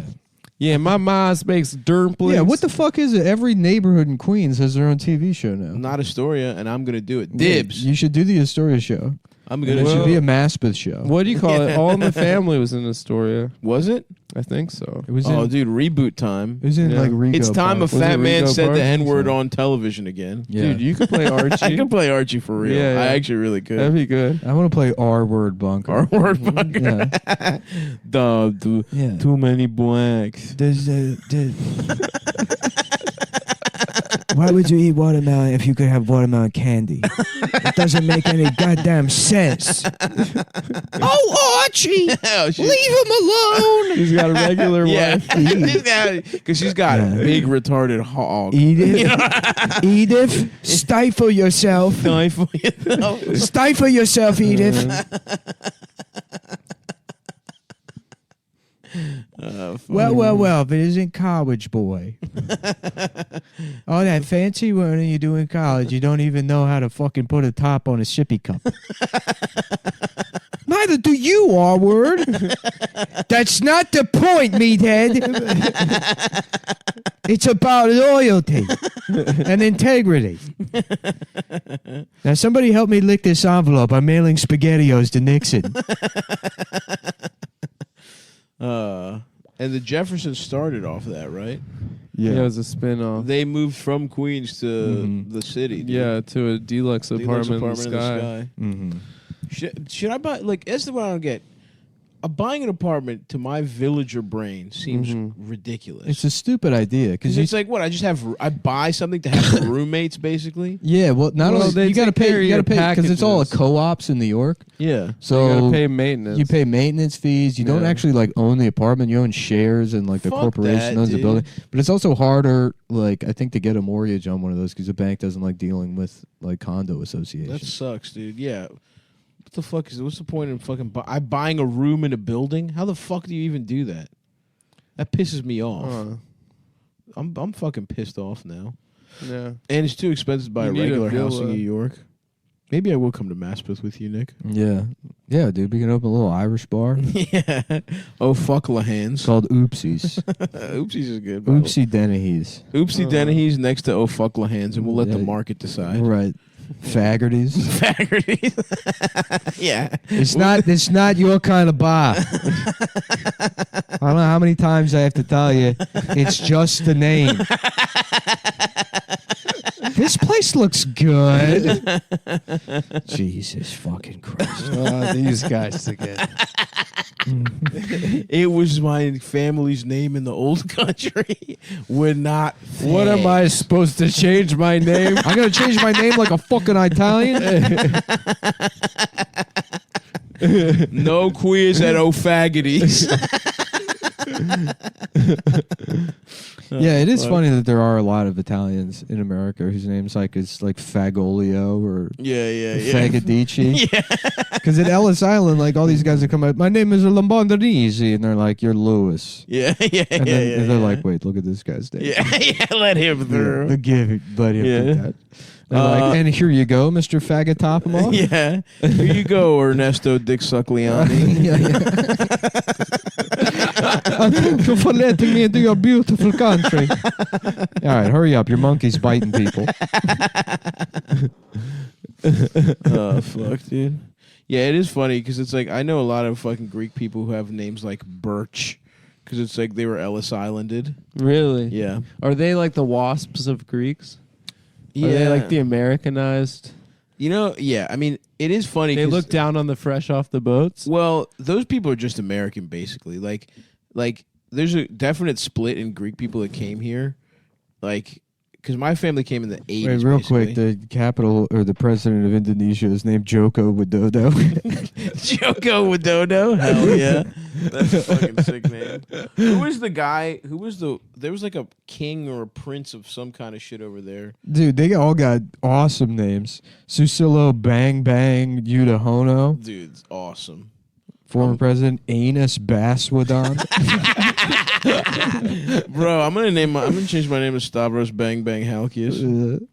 Yeah, my mom makes dumplings. yeah, what the fuck is it? Every neighborhood in Queens has their own TV show now. Not Astoria, and I'm gonna do it. Yeah, Dibs. You should do the Astoria show. I'm And gonna. it should do be it. a Maspeth show. What do you call it? Yeah. All in the Family was in Astoria. Was it? I think so. It was Oh, in. dude, reboot time. It was in Yeah. like Rigo. It's time a Park. fat it man Rigo said Park? the N word So- on television again. Yeah. Dude, you could play Archie. I can play Archie for real. Yeah, yeah. I actually really could. That'd be good. I want to play R word bunker. Our word bunker. Yeah. Yeah. Too many blacks. Why would you eat watermelon if you could have watermelon candy? It doesn't make any goddamn sense. Oh, Archie! Hell, Leave him alone! He's got a regular Yeah, wife. because she's got Yeah. a big retarded hog. Edith, stifle yourself. Stifle yourself, Edith. Well, if it isn't college boy. All that fancy learning you do in college, you don't even know how to fucking put a top on a sippy cup. Neither do you, R-word. That's not the point, meathead. It's about loyalty and integrity. Now, somebody help me lick this envelope. I'm mailing SpaghettiOs to Nixon. And the Jeffersons started off that, right? Yeah, it was a spin-off. They moved from Queens to the city. dude. Yeah, to a deluxe Deluxe apartment in the sky. Mm-hmm. Should I buy, like, that's the what I don't get. Buying an apartment to my villager brain seems ridiculous. It's a stupid idea Because it's like, what, I buy something to have roommates, basically? yeah. Well, not Well, only they you got to take care pay, of you got to your pay because it's all packages. co-ops in New York. Yeah. So you gotta pay maintenance. You pay maintenance fees. You don't Yeah. actually like own the apartment. You own shares, and like the Fuck corporation that, owns the dude. building. But it's also harder, like I think, to get a mortgage on one of those because the bank doesn't like dealing with like condo associations. That sucks, dude. Yeah. What the fuck is it? What's the point in fucking buying a room in a building? How the fuck do you even do that? That pisses me off. I'm fucking pissed off now. Yeah. And it's too expensive to buy You a need a regular house in villa. New York. Maybe I will come to Maspeth with you, Nick. Yeah, dude. We can open a little Irish bar Yeah. Oh, fuck Lahans. called Oopsies. Oopsies is good. by the way. Oopsie Dennehy's. Oopsie Dennehy's next to Oh Fuck Lahans, and we'll let the Yeah. market decide. Right. Faggerties. Faggerties. Yeah. It's not your kind of bar. I don't know how many times I have to tell you. It's just the name. This place looks good. Jesus fucking Christ. These guys again. It was my family's name in the old country. We're not. What am I supposed to change my name? I'm going to change my name like a fucking Italian. No quiz at O'Faggoties. Yeah, it is funny that there are a lot of Italians in America whose names like is like Fagolio or Yeah. Fagadici. Yeah. Because at Ellis Island, like all these guys that come out, my name is Lombardinese, and they're like, you're Lewis. Yeah. And then they're like, wait, look at this guy's name. Yeah. Let him through. Let him Yeah. do that. They're like, and here you go, Mr. Fagotopimo. Yeah. Here you go, Ernesto Dick Sucliani. Thank you for letting me into your beautiful country. All right, hurry up. Your monkey's biting people. Oh, fuck, dude. Yeah, it is funny because it's like I know a lot of fucking Greek people who have names like Birch because it's like they were Ellis Islanded. Really? Yeah. Are they like the wasps of Greeks? Are they like the Americanized? You know, yeah. I mean, it is funny. They 'cause- look down on the fresh off the boats. Well, those people are just American, basically. Like there's a definite split in Greek people that came here. Like, because my family came in the 80s. Wait, real basically. quick, the capital or the president of Indonesia is named Joko Widodo. Joko Widodo. Hell yeah. That's a fucking sick name. Who was the guy? There was like a king or a prince of some kind of shit over there. Dude, they all got awesome names. Susilo Bang Bang Yudhoyono, Dude, it's awesome. former president Anus Baswedan. Bro, I'm gonna change my name to Stavros Bang Bang Halkias.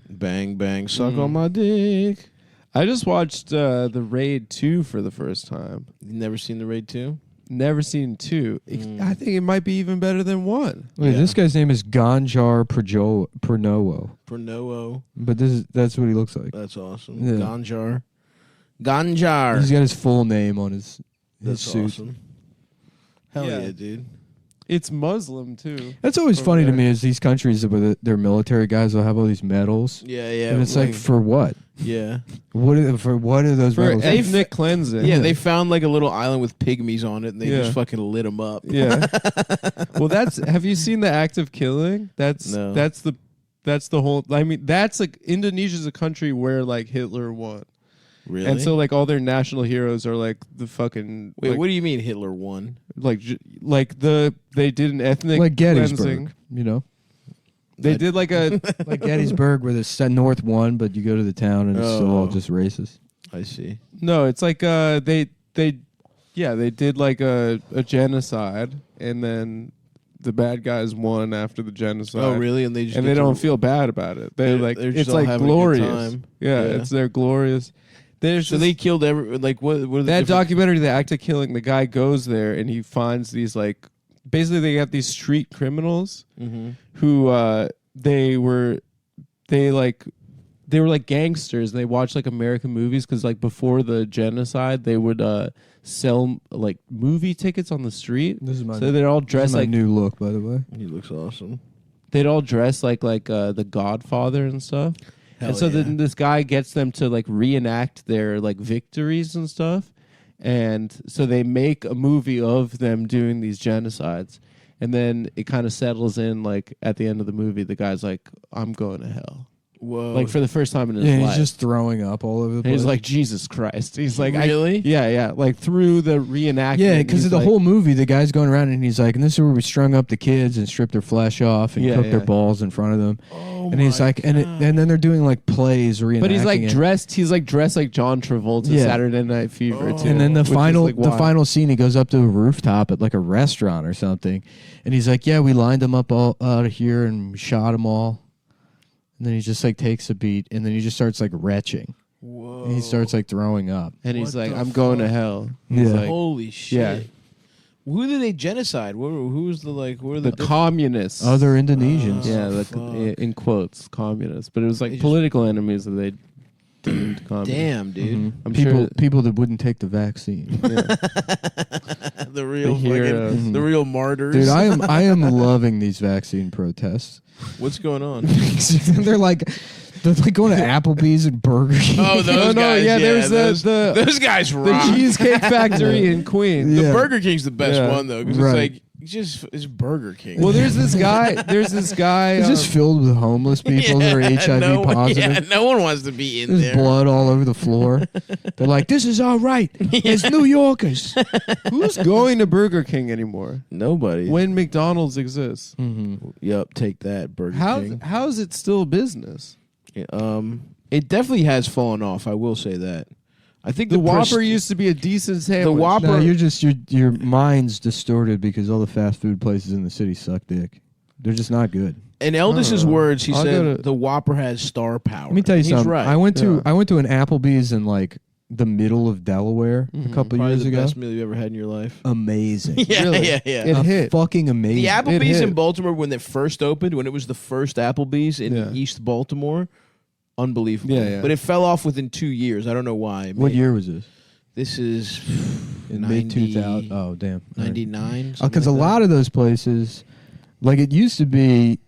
Bang Bang, suck on my dick. I just watched The Raid 2 for the first time. You never seen The Raid 2? Never seen 2. I think it might be even better than 1. Wait, Yeah. this guy's name is Ganjar Pranowo. Pranowo. But that's what he looks like. That's awesome. Yeah. Ganjar. Ganjar. He's got his full name on his That's suit. awesome. Hell Yeah. yeah, dude. It's Muslim, too. That's always Over funny to there. me is these countries where their military guys will have all these medals. Yeah, yeah. And it's like, for what? yeah. What are those For medals? ethnic cleansing. Yeah, they found like a little island with pygmies on it, and they Yeah. just fucking lit them up. Yeah. Well, have you seen the act of killing? No. That's the whole. I mean, that's like Indonesia's a country where like Hitler won, Really? and so like all their national heroes are like the fucking. Wait, like, what do you mean Hitler won? They did an ethnic like Gettysburg, cleansing. you know? They did like a Like Gettysburg where the North won, but you go to the town and it's still all Oh. just racist. I see. no. It's like they did like a genocide, and then the bad guys won after the genocide. Oh, really? And they just And get they to- don't feel bad about it. They're like they're just it's all like having a good glorious. time. Yeah, Yeah. it's their glorious. There's So this- they killed what are the that different- documentary, The Act of Killing. The guy goes there and he finds these like basically they got these street criminals Mhm. who they were like gangsters. And they watched like American movies because like before the genocide they would sell like movie tickets on the street. This is my, So they're all this is dressed my like new look, by the way. He looks awesome. they'd all dress like the Godfather and stuff. Hell And so yeah. then this guy gets them to like reenact their like victories and stuff. And so they make a movie of them doing these genocides. And then it kind of settles in like at the end of the movie, the guy's like, I'm going to hell. Whoa. Like for the first time in his Yeah, life. he's just throwing up all over the And place. he's like, Jesus Christ. He's like, Really? yeah. Like through the reenactment. yeah, because he's of the like- whole movie, the guy's going around and he's like, and this is where we strung up the kids and stripped their flesh off and Yeah, cooked their yeah. balls in front of them. Oh And he's my like, God. and then they're doing like plays reenacting But he's like it. dressed. He's like dressed like John Travolta, Yeah. Saturday Night Fever, Oh. too. And then the which is, final like, wild. final scene, he goes up to a rooftop at like a restaurant or something, and he's like, "Yeah, we lined them up all out of here and we shot them all." And then he just like takes a beat, and then he just starts like retching, Whoa. and he starts like throwing up. And he's What like, the I'm going to fuck? hell. He's Yeah. like, Holy shit. yeah. Who did they genocide? Who was the like? What are the the communists. Other Indonesians. Oh, yeah, fuck. in quotes, communists. But it was They like just- political enemies that they deemed communists. Damn, dude. Mhm. I'm people sure- people that wouldn't take the vaccine. Yeah. The real The heroes. fucking, the real martyrs. Dude, I am loving these vaccine protests. What's going on? they're like going to Applebee's and Burger King. Oh, those guys. yeah, Yeah, there's those, the those guys the rock. Cheesecake Factory in Queens. The Yeah. Burger King's the best Yeah. one though, because Right. it's like it's Burger King. Well, there's this guy. It's just filled with homeless people that are HIV no, positive. Yeah, no one wants to be in There's there. blood all over the floor. They're like, "This is all right. It's New Yorkers." Who's going to Burger King anymore Nobody. when McDonald's exists? Yep, take that, Burger King. How's it still business? It definitely has fallen off. I will say that. I think The Whopper presti- used to be a decent sandwich. The Whopper. No, you're just your mind's distorted because all the fast food places in the city suck dick. They're just not good. In Eldis's words, he I'll said go to- the Whopper has star power. Let me tell you He's something. Right. I went to Yeah. an Applebee's in like the middle of Delaware a couple Probably years the ago. best meal you ever had in your life. Amazing. Yeah, Really? yeah, yeah. It hit. Fucking amazing. The Applebee's hit. in Baltimore when it first opened, when it was the first Applebee's in Yeah. East Baltimore, unbelievable. Yeah, yeah. But it fell off within 2 years. I don't know why. What year was this? This is in 90 mid 2000. Oh damn, 99. Because a lot of those places, like it used to be,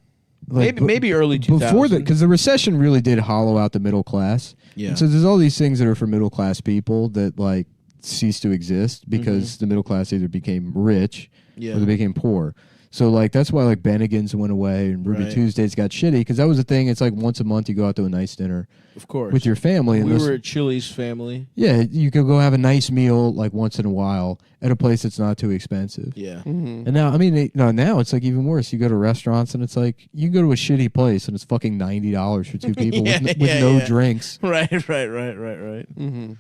like maybe early 2000. before because the recession really did hollow out the middle class. Yeah. And so there's all these things that are for middle class people that like cease to exist because the middle class either became rich Yeah. or they became poor. So like that's why like Bennigan's went away and Ruby Right. Tuesdays got shitty because that was the thing. It's like once a month you go out to a nice dinner Of course. with your family. And we those- were at Chili's family. yeah, you could go have a nice meal like once in a while at a place that's not too expensive. Yeah. Mm-hmm. And now, I mean, now it's like even worse. You go to restaurants and it's like you go to a shitty place and it's fucking $90 for two people with no drinks. Right. Mm-hmm.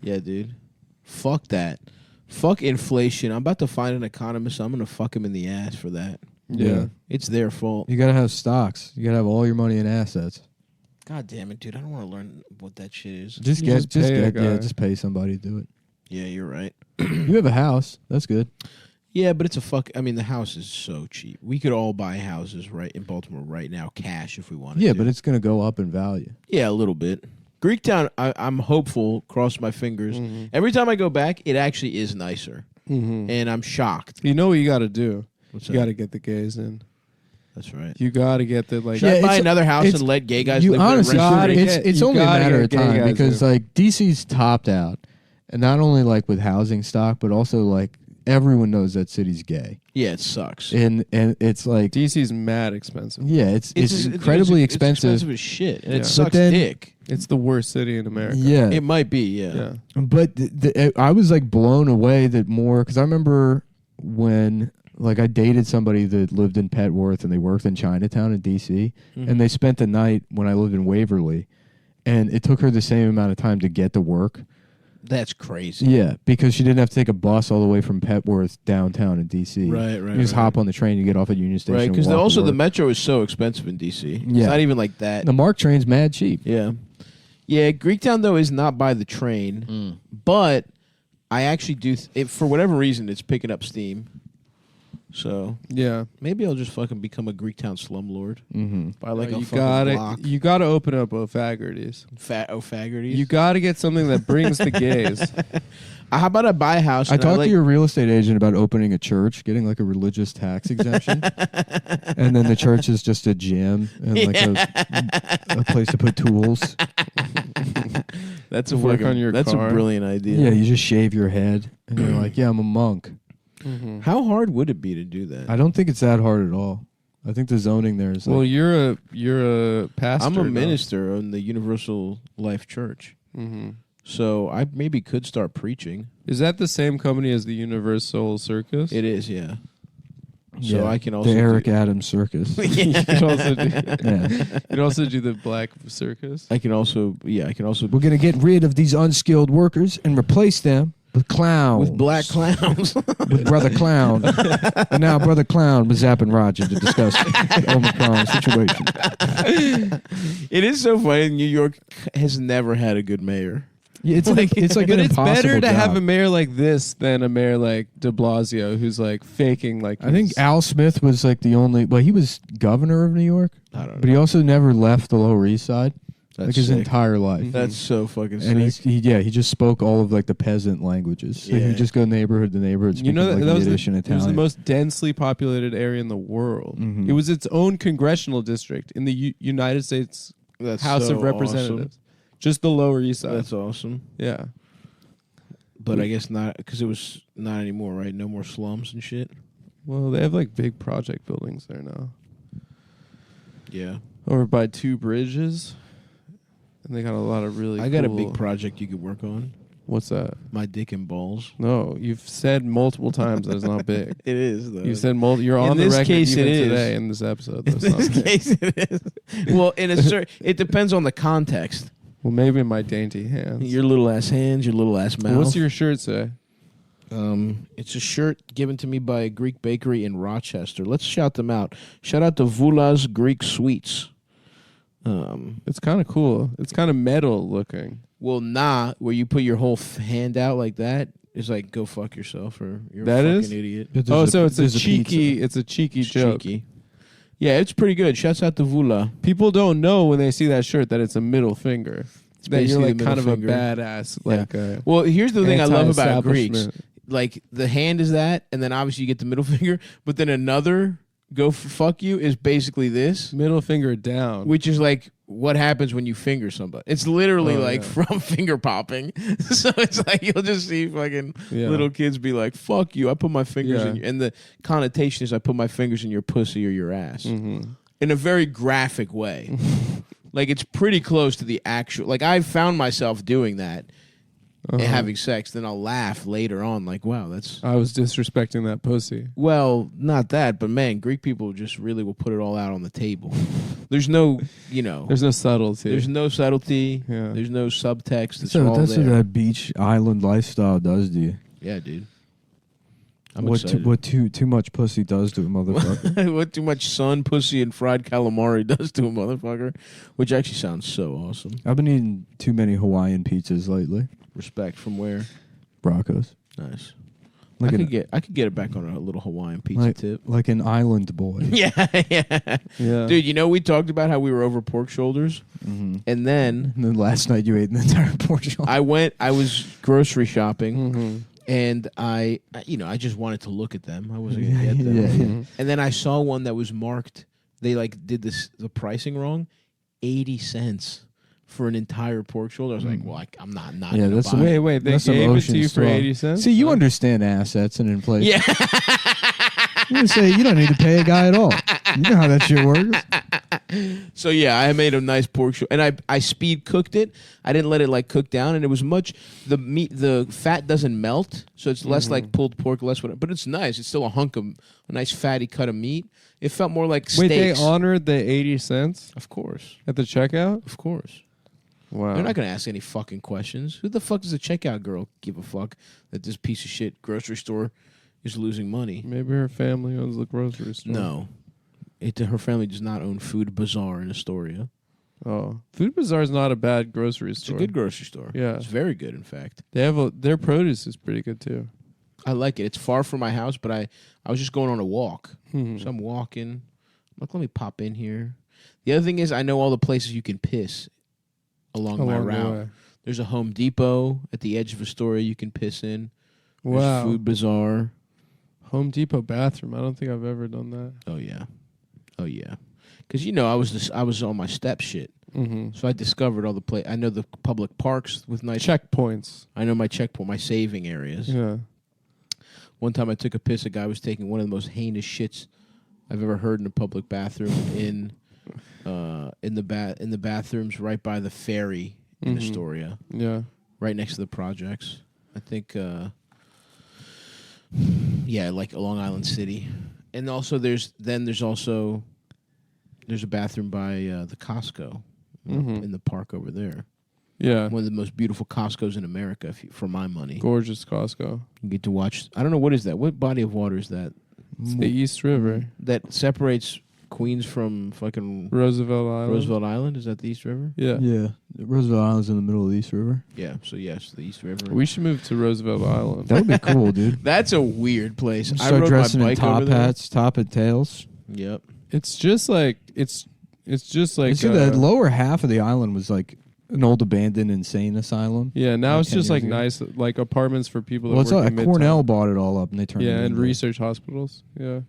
Yeah, dude. Fuck that. Fuck inflation. I'm about to find an economist. I'm gonna fuck him in the ass for that. Yeah. It's their fault. You gotta have stocks. You gotta have all your money in assets. God damn it, dude. I don't want to learn what that shit is. Just You just pay a guy. just pay somebody to do it. Yeah, you're right. You have a house. That's good. Yeah, but it's a fuck. I mean, the house is so cheap. We could all buy houses right in Baltimore right now, cash, if we wanted. Yeah, to. but it's gonna go up in value. yeah, a little bit. Greektown, I'm hopeful. Cross my fingers. Mm-hmm. Every time I go back, it actually is nicer, Mm-hmm. and I'm shocked. You know what you got to do? What's You that? got to get the gays in. That's right. You got to get the like. Should I Yeah, buy it's- another house it's- and let gay guys You live honestly there? gotta should. get- It's you only a gotta matter of get gay time guys because in. like DC's topped out, and not only like with housing stock, but also like everyone knows that city's gay, Yeah, it sucks. and it's like DC's mad expensive. yeah, it's incredibly it's expensive. expensive as shit, and Yeah. it But sucks then- dick. It's the worst city in America. Yeah, It might be, yeah. Yeah. but I was like blown away that more because I remember when like I dated somebody that lived in Petworth and they worked in Chinatown in DC, and they spent the night when I lived in Waverly, and it took her the same amount of time to get to work. That's crazy. Yeah, because she didn't have to take a bus all the way from Petworth downtown in DC. Right. You just hop on the train, you get off at Union Station. Right, because and walk also to the work. metro is so expensive in DC. It's Yeah. not even like that. The MARC train's mad cheap. Yeah. Yeah, Greektown, though, is not by the train, but I actually do, for whatever reason, it's picking up steam. So Yeah. maybe I'll just fucking become a Greektown slumlord. Mm-hmm. Buy like a you fucking gotta block. you gotta open up O'Faggerty's. Fat O'Faggerty's. You gotta get something that brings the gays. How about I buy a house? I and talked like, to your real estate agent about opening a church, getting like a religious tax exemption, and then the church is just a gym and like a place to put tools. That's a Work fucking, on your That's car. a brilliant idea. Yeah, you just shave your head and you're like, yeah, I'm a monk. Mm-hmm. How hard would it be to do that? I don't think it's that hard at all. I think the zoning there is like, Well, you're a pastor. I'm a now. minister in the Universal Life Church, Mhm. so I maybe could start preaching. Is that the same company as the Universal Circus? It is, yeah. yeah, So I can also the Eric do, Adams Circus. you can also do. Yeah. You can also do the Black Circus. I can also We're gonna get rid of these unskilled workers and replace them with clowns. with black clowns. with Brother Clown. And now Brother Clown was zapping Roger to discuss the Omicron situation. It is so funny. New York has never had a good mayor. Yeah, it's like an But it's impossible better to job. have a mayor like this than a mayor like De Blasio, who's like faking like. I think he's- Al Smith was like the only. Well, he was governor of New York, I don't know. but he also never left the Lower East Side That's like his sick. entire life. That's so fucking sick. And he just spoke all of like the peasant languages. So Yeah. he'd just go neighborhood to neighborhood. You know speaking, that like, was Yiddish and it was the Italian. most densely populated area in the world. Mhm. It was its own congressional district in the United States That's House so of Representatives. Just the Lower East Awesome. Side. That's awesome. Yeah. But I guess not, because it was not anymore, right? No more slums and shit. Well, they have like big project buildings there now. Yeah. Over by two bridges. And they got a lot of really I got a cool- big project you could work on. What's that? My dick and balls. No, you've said multiple times that it's not big. It is, though. You said you're In on the this record case, even it is. today in this episode. In That's not this big. case, it is. Well, in a it depends on the context. Well, maybe in my dainty hands. Your little ass hands, your little ass mouth. What's your shirt say? It's a shirt given to me by a Greek bakery in Rochester. Let's shout them out. Shout out to Vula's Greek Sweets. It's kind of cool. It's kind of metal looking. Well, where you put your whole hand out like that is like go fuck yourself or you're That a is? fucking idiot. Oh, so it's a there's cheeky. pizza. It's a cheeky It's joke. cheeky. Yeah, it's pretty good. Shouts out to Vula. People don't know when they see that shirt that it's a middle finger. That you're basically like the kind of middle a finger. badass. Like Well, here's the thing I love about Greeks. like the hand is that, and then obviously you get the middle finger, but then another go for fuck you is basically this, Middle finger down. which is like what happens when you finger somebody. It's literally Oh, like yeah. from finger popping. So it's like you'll just see fucking Yeah. little kids be like, "Fuck you!" I put my fingers in, Yeah. and the connotation is I put my fingers in your pussy or your ass Mhm. in a very graphic way. Like it's pretty close to the actual. Like I've found myself doing that. And having sex, then I'll laugh later on, like, wow, that's I was disrespecting that pussy. well, not that, but man, Greek people just really will put it all out on the table. There's no, There's no subtlety. there's no subtlety. Yeah. There's no subtext. It's So all that's there. what that beach island lifestyle does to you. Yeah, dude. I'm What excited. what too much pussy does to a motherfucker. What too much sun, pussy, and fried calamari does to a motherfucker, which actually sounds so awesome. I've been eating too many Hawaiian pizzas lately. Respect from where? Broncos. Nice. Like I an, could get it back on a little Hawaiian pizza like, tip. like an island boy. Yeah, yeah. Yeah. Dude, you know we talked about how we were over pork shoulders, Mm-hmm. and then And then last night you ate an entire portion. I was grocery shopping, Mhm. and I just wanted to look at them. I wasn't gonna get them. Yeah, yeah. Mhm. And then I saw one that was marked. They like did the pricing wrong, 80 cents for an entire pork shoulder. I was like, well, I'm not Yeah, gonna that's buy the it. Wait, they That's some gave it to ocean you for straw. 80 cents? See, you understand assets and inflation. Yeah. You can say you don't need to pay a guy at all. You know how that shit works. So yeah, I made a nice pork shoulder, and I speed cooked it. I didn't let it like cook down, and it was the fat doesn't melt, so it's less like pulled pork, less whatever. But it's nice. It's still a nice fatty cut of meat. It felt more like Wait, steaks. they honored the 80 cents Of course, at the checkout? of course. Wow. They're not gonna ask any fucking questions. Who the fuck does the checkout girl give a fuck that this piece of shit grocery store is losing money? Maybe her family owns the grocery store. No, her family does not own Food Bazaar in Astoria. Oh, Food Bazaar is not a bad grocery It's store. a good grocery store. Yeah. It's very good, in fact. They have their produce is pretty good too. I like it. It's far from my house, but I was just going on a walk. Hmm. So I'm walking. I'm like, let me pop in here. The other thing is I know all the places you can piss along my Along the route. way. There's a Home Depot at the edge of Astoria you can piss in. There's Wow. Food Bazaar. Home Depot bathroom. I don't think I've ever done that. Oh yeah. Oh yeah. Because I was on my step shit. Mm-hmm. So I discovered all the I know the public parks with nice Checkpoints. I know my checkpoint, my saving areas. Yeah. One time I took a piss. A guy was taking one of the most heinous shits I've ever heard in a public bathroom in the bathrooms right by the ferry in Mhm. Astoria, Yeah. right next to the projects. I think, like Long Island City, and also there's a bathroom by the Costco Mhm. in the park over there. Yeah. One of the most beautiful Costco's in America, for my money. Gorgeous Costco. You get to watch. I don't know what is that. What body of water is that? It's the East River. That separates Queens from fucking Roosevelt Island. Roosevelt Island. Is that the East River? Yeah. Yeah. Roosevelt Island's in the middle of the East River. Yeah. So yes, the East River. We should move to Roosevelt Island. That would be cool, dude. That's a weird place. I Start rode my dressing in bike top over there. hats, top and tails. Yep. It's just like The lower half of the island was like an old abandoned insane asylum. yeah, now like it's 10 just like years ago. nice like apartments for people Well, that it's work like in Midtown. Cornell bought it all up and they turned it Yeah, and into research hospitals. Yeah.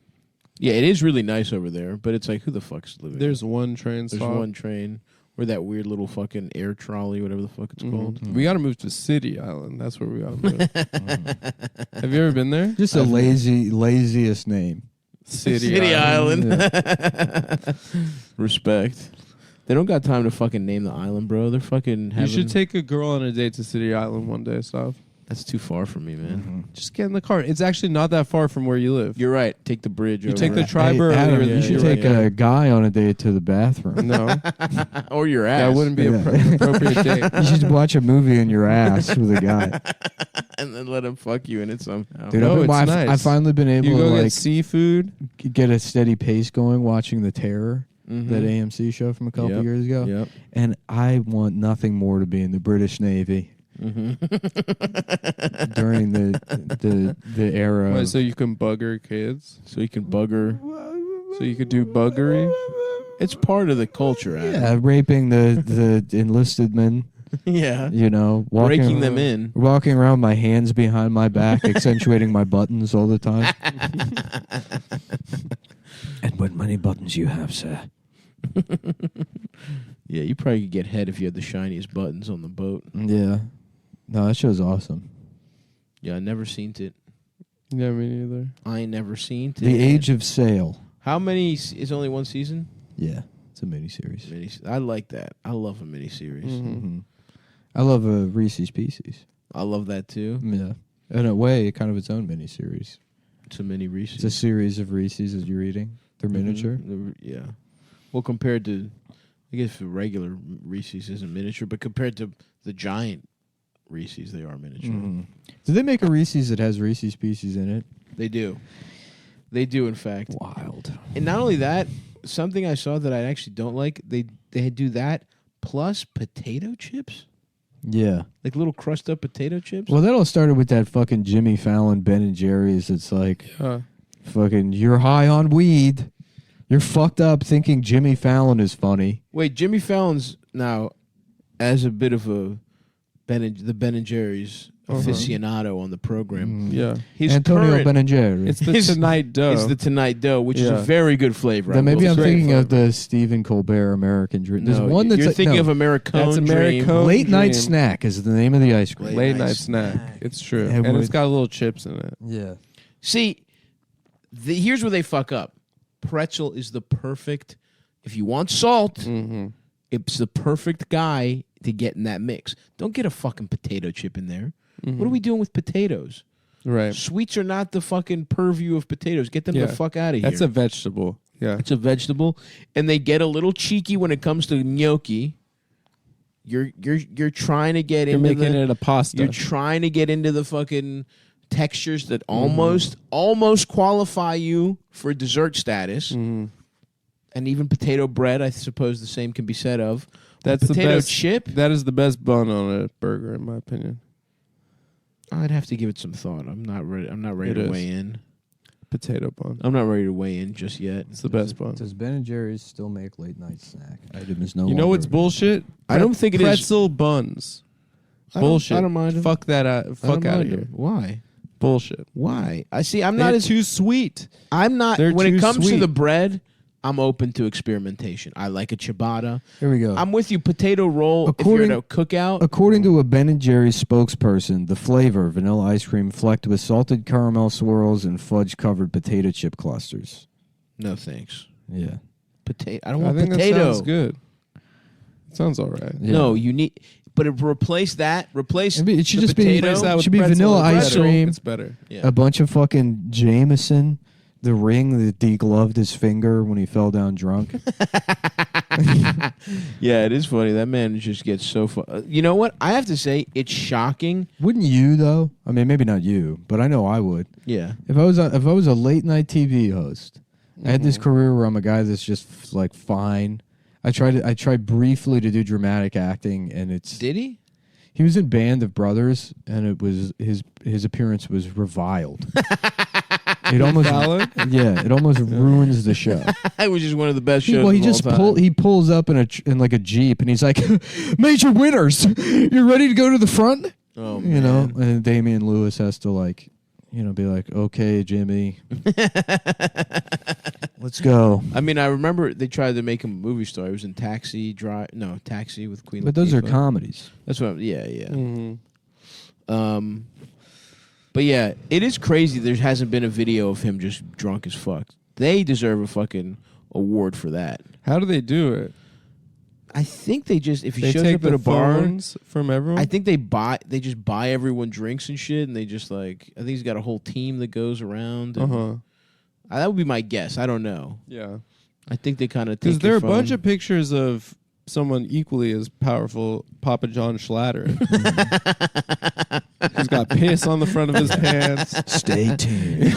Yeah, it is really nice over there, but it's like who the fuck's living? There's one train There's stop. one train or that weird little fucking air trolley, whatever the fuck it's called. Mhm. We got to move to City Island. That's where we got to move. Have you ever been there? Just the laziest name. City Island. Respect. They don't got time to fucking name the island, bro. They're fucking. You should take a girl on a date to City Island one day, Stav. That's too far from me, man. Just get in the car. It's actually not that far from where you live. You're right. Take the bridge. You over take the it. Tri-Borough. Adam, or you the- should you're take right, a guy on a date to the bathroom. No, or your ass. that wouldn't be Yeah. an appropriate date. You should watch a movie in your ass with a guy. and then let him fuck you in it somehow. Dude, No, I've it's nice. I've finally been able You to go like get seafood. get a steady pace going watching The Terror, Mhm. that AMC show from a couple Yep. years ago. Yep. And I want nothing more to be in the British Navy Mm-hmm. during the era. Why, of- so you can bugger kids. So you can bugger. So you could do buggery. It's part of the culture, Adam. yeah, raping the enlisted men. Yeah. You know, Breaking them in. walking around with my hands behind my back, accentuating my buttons all the time. And what many buttons you have, sir? Yeah, you probably could get head if you had the shiniest buttons on the boat. Yeah. No, that show's awesome. Yeah, I never seen it. Yeah, me neither. I ain't never seen it. The Age of Sail. How many is only one season? Yeah, it's a miniseries. I like that. I love a miniseries. Mm-hmm. I love Reese's Pieces. I love that too. Yeah. In a way, kind of its own miniseries. It's a mini Reese's. It's a series of Reese's that you're eating. They're miniature. Yeah. Well, compared to, I guess the regular Reese's isn't miniature, but compared to the giant Reese's, they are miniature. Mm-hmm. Do they make a Reese's that has Reese's Pieces in it? They do. They do, in fact. Wild. And not only that, something I saw that I actually don't like, they do that plus potato chips. Yeah. Like little crushed up potato chips. Well, that all started with that fucking Jimmy Fallon Ben and Jerry's. It's like, fucking, you're high on weed. You're fucked up thinking Jimmy Fallon is funny. Wait, Jimmy Fallon's now as a bit of a the Ben and Jerry's aficionado on the program. Yeah. His Antonio current, Ben and Jerry. It's the Tonight Dough. It's the Tonight Dough, which is a very good flavor. Then maybe I'm Great thinking of flavor. the Stephen Colbert American Dream. There's No, one that's you're like, thinking no, of Americone That's Dream. Americone Late Night Dream. Snack is the name of the ice cream. Late Night night snack. It's true. It And would- it's got little chips in it. Yeah. See, here's where they fuck up. Pretzel is the perfect. If you want salt, Mm-hmm. it's the perfect guy to get in that mix. Don't get a fucking potato chip in there. What are we doing with potatoes? Right. Sweets are not the fucking purview of potatoes. Get them Yeah. the fuck out of here. That's a vegetable. Yeah. It's a vegetable, and they get a little cheeky when it comes to gnocchi. You're trying to get You're into making the, it a pasta. You're trying to get into the fucking textures that almost qualify you for dessert status. Mhm. And even potato bread, I suppose the same can be said of. That's the potato best chip. That is the best bun on a burger, in my opinion. I'd have to give it some thought. I'm not ready. It to is. weigh in. Potato bun. I'm not ready to weigh in just yet. It's the best bun. Does Ben and Jerry's still make Late Night Snack? Item is no You know what's longer- bullshit? I don't think it is. Pretzel buns. Bullshit. I don't mind 'em. Fuck that out. I don't Fuck out of mind here. them. Why? Bullshit. Why? I see. I'm They're not as too sweet. I'm not They're when it too comes to sweet. the bread. I'm open to experimentation. I like a ciabatta. Here we go. I'm with you. Potato roll. If you're at a cookout, According to a Ben and Jerry's spokesperson, the flavor vanilla ice cream flecked with salted caramel swirls and fudge-covered potato chip clusters. no thanks. Yeah. Potato. I don't I want think potato. that sounds good. It sounds all right. Yeah. No, you need. But replace that. Replace. It should the just be- potato. Replace that with should be pretzel vanilla and ice pretzel. cream. It's better. Yeah. A bunch of fucking Jameson, the ring that degloved his finger when he fell down drunk. Yeah, it is funny. That man just gets so fun. You know what? I have to say, it's shocking. Wouldn't you though? I mean, maybe not you, but I know I would. Yeah. If I was a late night TV host, I had this career where I'm a guy that's just like fine. I tried briefly to do dramatic acting, and Did he? he was in Band of Brothers, and it was his appearance was reviled. It almost it almost ruins the show. It was just one of the best shows. Well, he of all just time. he pulls up in like a Jeep, and he's like, "Major winners, you ready to go to the front?" Oh, You know, man. and Damian Lewis has to like, be like, "Okay, Jimmy, let's go." I mean, I remember they tried to make him a movie star. He was in Taxi with Queen. But those are Latifah. comedies. That's what. Yeah, yeah. Mm-hmm. But yeah, it is crazy. There hasn't been a video of him just drunk as fuck. They deserve a fucking award for that. How do they do it? I think they just if he They shows take up the at a bar. phones from everyone. I think they just buy everyone drinks and shit, and they just like I think he's got a whole team that goes around. and- that would be my guess. I don't know. Yeah. I think they kind of Because there are a bunch of pictures of someone equally as powerful, Papa John Schlatter. He's got piss on the front of his pants. Stay tuned.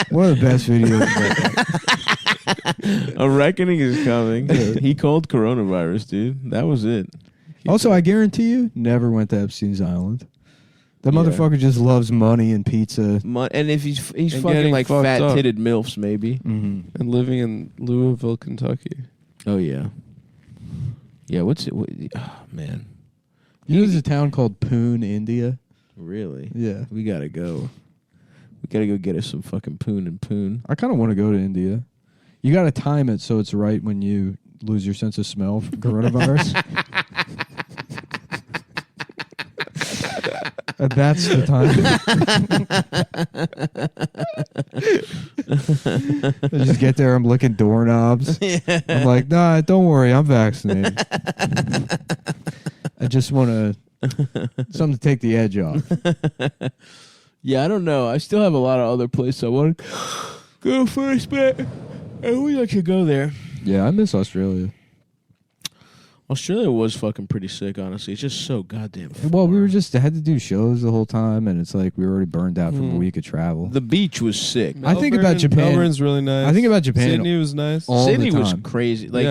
One of the best videos. A reckoning is coming. He called coronavirus, dude. That was it. Also, I guarantee you, never went to Epstein's Island. That Yeah. motherfucker just loves money and pizza. And if he's And fucking getting like fucked fat up. titted milfs, maybe. Mm-hmm. And living in Louisville, Kentucky. Oh yeah. Yeah, what's it? Oh, man. You know, there's a town called Pune, India. Really? Yeah. We gotta go. We gotta go get us some fucking poon and poon. I kind of want to go to India. You got to time it so it's right when you lose your sense of smell from coronavirus. And that's the time. I just get there, I'm licking doorknobs. I'm like, nah, don't worry, I'm vaccinated. I just want to something to take the edge off. Yeah, I don't know. I still have a lot of other places I want to go first, but we like to go there. Yeah, I miss Australia. Australia was fucking pretty sick, honestly. It's just so goddamn far. Well, we were just had to do shows the whole time, and it's like we were already burned out from a week of travel. The beach was sick. I think about Japan. Melbourne's really nice. I think about Japan. Sydney was nice. all Sydney the was time. crazy. Like,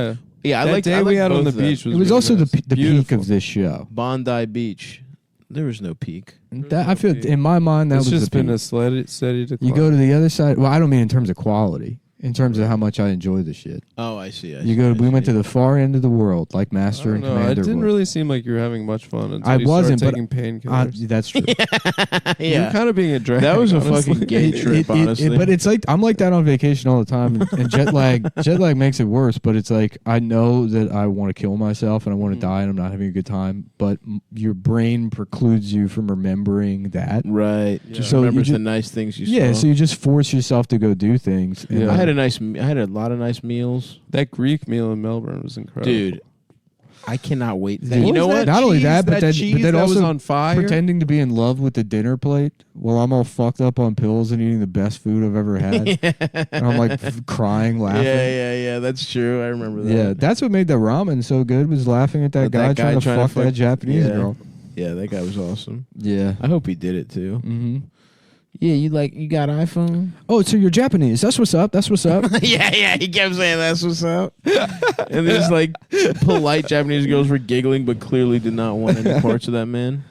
yeah. I That like day I we like had on the both of them. beach was It was really also nice. the peak Beautiful. of this show. Bondi Beach. There was no peak. That, I feel in my mind that It's was just the been peak. a steady decline. You go to the other side. Well, I don't mean in terms of quality. In terms of how much I enjoy the shit. Oh, I see. We went to the far end of the world, like Master and It Commander. didn't would. really seem like you were having much fun until I you wasn't, but started taking painkillers. That's true. You're kind of being a drag. That was a honestly. fucking gay trip, honestly. But it's like I'm like that on vacation all the time, and jet lag makes it worse. But it's like I know that I want to kill myself and I want to die and I'm not having a good time. But your brain precludes you from remembering that. right. Yeah. Just So you remembers ju- the nice things you Yeah, saw. so you just force yourself to go do things. And Yeah. I had a lot of nice meals, That Greek meal in Melbourne was incredible. dude. I cannot wait. What You was know that? what? Not only that, but then cheese that was also on fire. pretending to be in love with the dinner plate while I'm all fucked up on pills and eating the best food I've ever had. And I'm like crying, laughing. Yeah. That's true. I remember that. Yeah, that's what made the ramen so good was laughing at that guy trying to fuck that Japanese girl. Yeah, that guy was awesome. Yeah. I hope he did it too. Mm-hmm. Yeah, you got iPhone? Oh, so you're Japanese. That's what's up. That's what's up. yeah. He kept saying that's what's up. And these like polite Japanese girls were giggling, but clearly did not want any parts of that man.